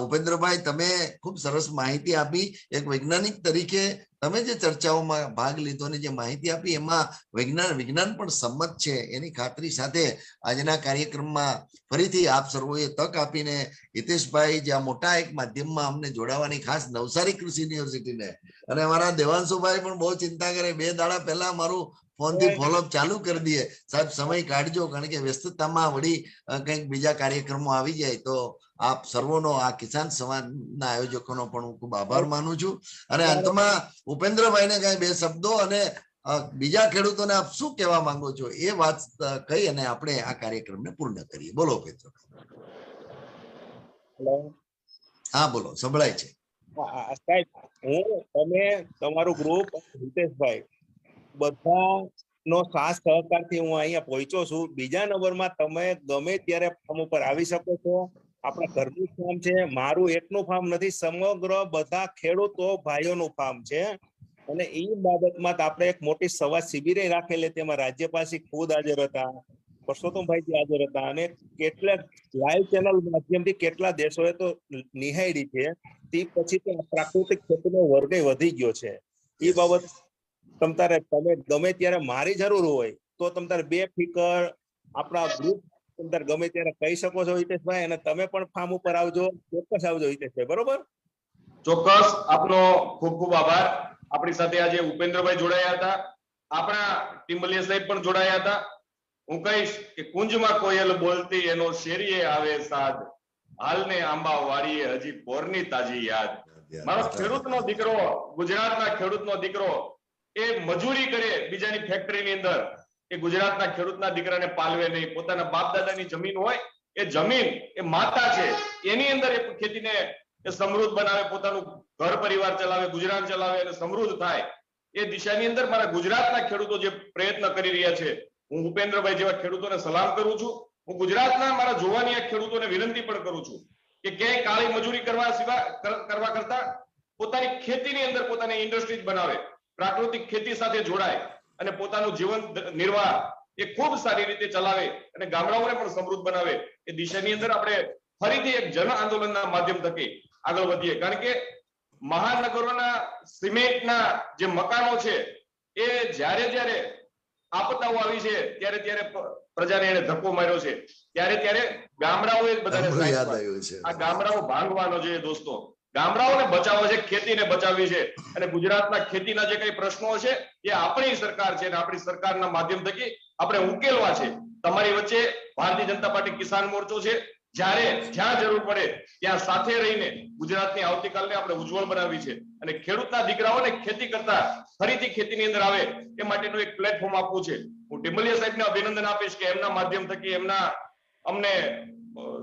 ઉપેન્દ્રભાઈ, તમે ખૂબ સરસ માહિતી આપી. એક વૈજ્ઞાનિક તરીકે તમે જે ચર્ચાઓમાં ભાગ લીધો અને જે માહિતી આપી એમાં વિજ્ઞાન પણ સંમત છે એની ખાતરી સાથે આજના કાર્યક્રમમાં ફરીથી આપ સર્વોએ તક આપીને હિતેશભાઈ જે આ મોટા એક માધ્યમમાં અમને જોડાવાની ખાસ નવસારી કૃષિ યુનિવર્સિટીને અને અમારા દેવાંશુભાઈ પણ બહુ ચિંતા કરે, 2 દાડા પહેલા મારું ફોનથી ફોલોઅપ ચાલુ કરી દઈએ, સાહેબ સમય કાઢજો કારણ કે વ્યસ્તતામાં વળી કંઈક બીજા કાર્યક્રમો આવી જાય. તો આપ સર્વોનો આ કિસાન સંવાદના આયોજકોનો પણ હું ખૂબ આભાર માનું છું. અને અંતમાં ઉપેન્દ્રભાઈને કઈ 2 શબ્દો અને બીજા ખેડૂતોને આપ શું કહેવા માંગો છો એ વાત કહી અને આપણે આ કાર્યક્રમને પૂર્ણ કરીએ. બોલો ઉપેન્દ્રભાઈ. હા બોલો, સંભળાય છે. સાહેબ, હું તમે તમારું ગ્રુપ હિતેશભાઈ બધાનો સાથ સહકારથી હું અહીંયા પહોંચ્યો છું. બીજા નંબરમાં તમે ગમે ત્યારે ફાર્મ ઉપર આવી શકો છો. આપણા ઘરનું ફાર્મ છે, મારું એકનું ફાર્મ નથી, સમગ્ર બધા ખેડૂતો ભાઈઓનું ફાર્મ છે. અને એ બાબતમાં આપણે એક મોટી સંવાદ શિબિરે રાખેલી, તેમાં રાજ્યપાલશ્રી ખુદ હાજર હતા, પરસોત્તમભાઈજી હાજર હતા અને કેટલાક લાઈવ ચેનલ માધ્યમથી કેટલા દેશોએ તો નિહાળી છે. તે પછી તો પ્રાકૃતિક ખેતીનો વર્ગ વધી ગયો છે. એ બાબત તમે ગમે ત્યારે મારી જરૂર હોય તો તમે બેફિકર આપણા ગ્રુપ ગમે ત્યારે કહી શકો છો હિતેશભાઈ, અને તમે પણ ફાર્મ ઉપર આવજો, ચોક્કસ આવજો હિતેશભાઈ. બરોબર? ચોક્કસ. આપનો ખૂબ ખૂબ આભાર. આપણી સાથે આજે ઉપેન્દ્રભાઈ જોડાયા હતા, આપણા ટિમ્બલિયા સાહેબ પણ જોડાયા હતા. હું કહીશ કે કુંજમાં કોયલ બોલતી એનો શેરીએ આવે સાદ, હાલને આંબા વાળીએ હજી પોરની તાજી યાદ. મારો ખેડૂતનો દીકરો, ગુજરાતના ખેડૂતનો દીકરો એ મજૂરી કરે બીજાની ફેક્ટરીની અંદર, એ ગુજરાતના ખેડૂતના દીકરાને પાલવે નહીં. પોતાના બાપ દાદાની જમીન હોય એ જમીન એ માતા છે, એની અંદર એ ખેતીને એ સમૃદ્ધ બનાવે, પોતાનું ઘર પરિવાર ચલાવે, ગુજરાન ચલાવે અને સમૃદ્ધ થાય. એ દિશાની અંદર મારા ગુજરાતના ખેડૂતો જે પ્રયત્ન કરી રહ્યા છે, હું ઉપેન્દ્રભાઈ જેવા ખેડૂતોને સલામ કરું છું. હું ગુજરાતના મારા જોવાનિયા ખેડૂતોને વિનંતી પણ કરું છું કે ક્યાંય કાળી મજૂરી કરવા કરતા પોતાની ખેતીની અંદર પોતાની ઇન્ડસ્ટ્રીઝ બનાવે, પ્રાકૃતિક ખેતી સાથે જોડાય અને પોતાનું જીવન નિર્વાહ એ ખૂબ સારી રીતે ચલાવે અને ગામડાઓને પણ સમૃદ્ધ બનાવે. એ દિશાની અંદર આપણે ફરીથી એક જન આંદોલનના માધ્યમ થકી આગળ વધીએ. કારણ કે મહાનગરોના સિમેન્ટના જે મકાનો છે એ જ્યારે આપદાઓ આવી છે ત્યારે પ્રજાને એને ધક્કો માર્યો છે, ત્યારે ગામડાઓએ બધાને યાદ આવ્યું છે. આ ગામડાઓ ભાંગવાનો છે દોસ્તો, ગામડાઓને બચાવવા છે, ખેતીને બચાવવી છે. અને ગુજરાતના ખેતીના જે કઈ પ્રશ્નો છે એ આપણી સરકાર છે અને આપણી સરકારના માધ્યમ થકી આપણે ઉકેલવા છે. તમારી વચ્ચે ભારતીય જનતા પાર્ટી કિસાન મોરચો છે. જ્યાં જરૂર પડે ત્યાં સાથે રહીને ગુજરાતની આવતીકાલને આપણે ઉજ્જવળ બનાવવી છે અને ખેડૂતના દીકરાઓને ખેતી કરતા ફરીથી ખેતીની અંદર આવે એ માટેનું એક પ્લેટફોર્મ આપવું છે. હું ટિમ્બલિયા સાહેબને અભિનંદન આપીશ કે એમના માધ્યમ થકી અમને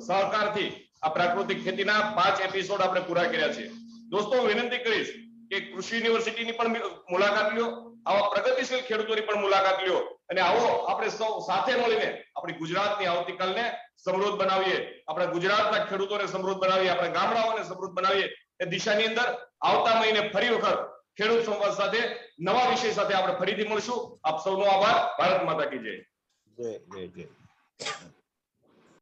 સહકારથી આ પ્રાકૃતિક ખેતીના 5 એપિસોડ આપણે પૂરા કર્યા છે. દોસ્તો, હું વિનંતી કરીશ કે કૃષિ યુનિવર્સિટીની પણ મુલાકાત લ્યો, આવા પ્રગતિશીલ ખેડૂતોની પણ મુલાકાત લ્યો અને આવો આપણે સૌ સાથે મળીને આપણી ગુજરાતની આવતીકાલને સમૃદ્ધ બનાવીએ, આપણા ગુજરાતના ખેડૂતોને સમૃદ્ધ બનાવીએ, આપણા ગામડાઓને સમૃદ્ધ બનાવીએ. એ દિશાની અંદર આવતા મહિને ફરી વખત ખેડૂત સંવાદ સાથે નવા વિષય સાથે આપણે ફરીથી મળશું. આપ સૌનો આભાર. ભારત માતા કી જય. જય જય જય.